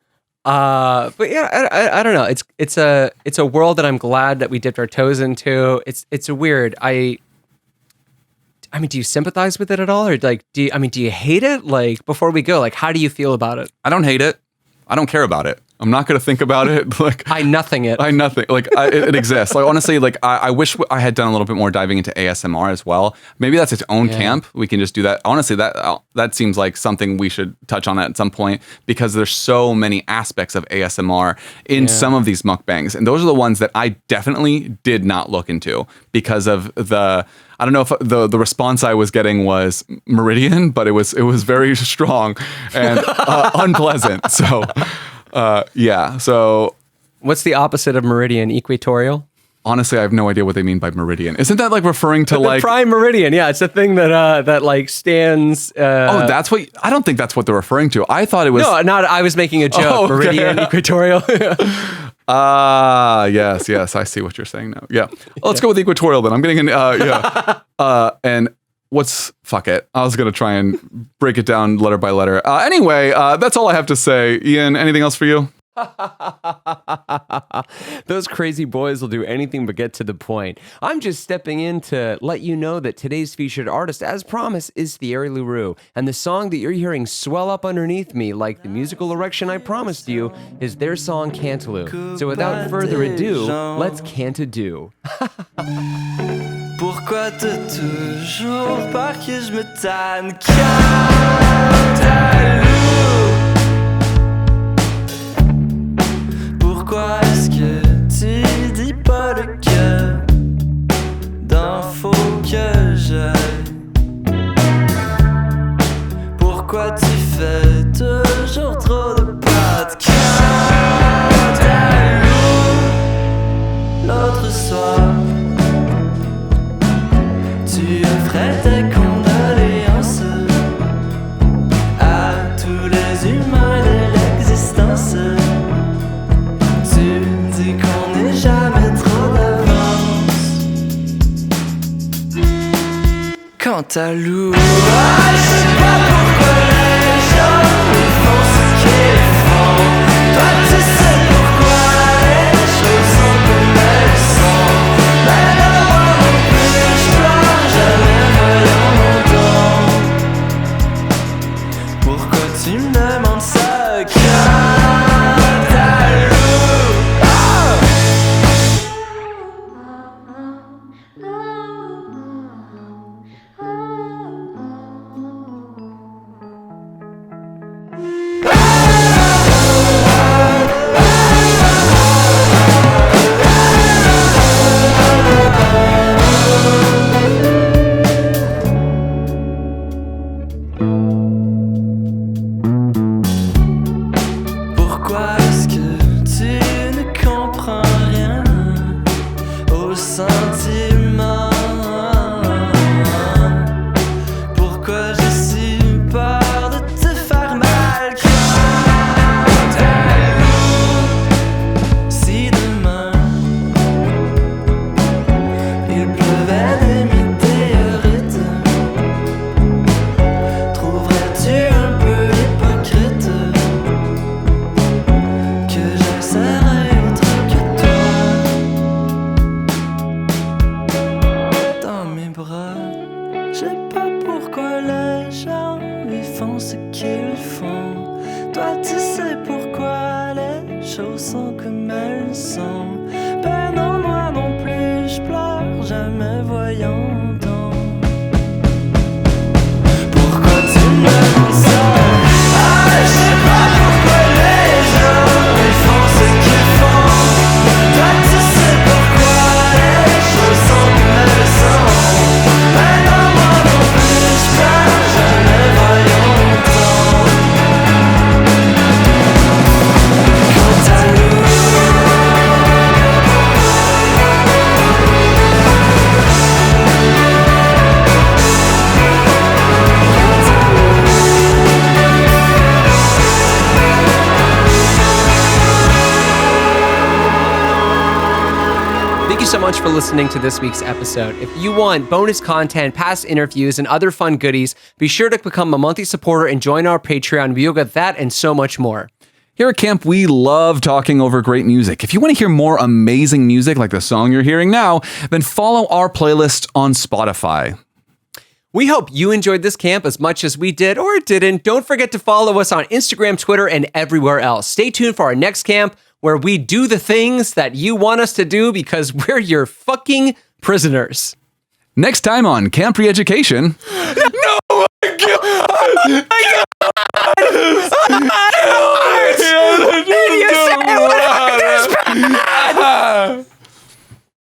A: But yeah, I don't know. It's a world that I'm glad that we dipped our toes into. It's a weird. I mean, do you sympathize with it at all, or like, do you hate it? Like, before we go, like, how do you feel about it?
B: I don't hate it. I don't care about it. I'm not going to think about it. Like
A: I nothing it.
B: Like it exists. Like honestly, like I wish I had done a little bit more diving into ASMR as well. Maybe that's its own camp. We can just do that. Honestly, that seems like something we should touch on at some point, because there's so many aspects of ASMR in some of these mukbangs, and those are the ones that I definitely did not look into because of the. I don't know if the response I was getting was meridian, but it was very strong and unpleasant. So. Yeah. So,
A: what's the opposite of meridian? Equatorial?
B: Honestly, I have no idea what they mean by meridian. Isn't that like referring to like
A: prime meridian? Yeah, it's a thing that like stands.
B: That's what. I don't think that's what they're referring to. I thought it was.
A: No, not. I was making a joke.
B: Oh, okay.
A: Meridian, equatorial.
B: Yes. I see what you're saying now. Yeah. Let's go with equatorial then. I'm getting an and. Fuck it. I was going to try and break it down letter by letter. Anyway, that's all I have to say. Ian, anything else for you?
A: Those crazy boys will do anything but get to the point. I'm just stepping in to let you know that today's featured artist, as promised, is Thierry Larose. And the song that you're hearing swell up underneath me like the musical erection I promised you is their song Cantalou. So without further ado, let's Cantalou.
D: Pourquoi t'as toujours peur que je me tanne? Cantalou. Pourquoi est-ce que tu dis pas le cœur d'infos que j'ai? Pourquoi tu fais toujours trop de pattes? Cantalou. L'autre soir, tu offrais tes condoléances à tous les humains de l'existence. Tu dis qu'on n'est jamais trop d'avance. Cantalou. Je sais pas pourquoi les gens ils font ce qu'ils font. Toi tu sais pourquoi les choses sont comme elles sont. Mais non, moi non plus, je pleure jamais voyant mon temps. Pourquoi tu me demandes ça? Cantalou.
A: so much for listening to this week's episode. If you want bonus content, past interviews, and other fun goodies, be sure to become a monthly supporter and join our Patreon. We'll get that and so much more.
B: Here at camp, we love talking over great music. If you want to hear more amazing music like the song you're hearing now, then follow our playlist on Spotify.
A: We hope you enjoyed this camp as much as we did or didn't. Don't forget to follow us on Instagram, Twitter, and everywhere else. Stay tuned for our next camp where we do the things that you want us to do because we're your fucking prisoners.
B: Next time on Camp Re-Education.
C: No, my God!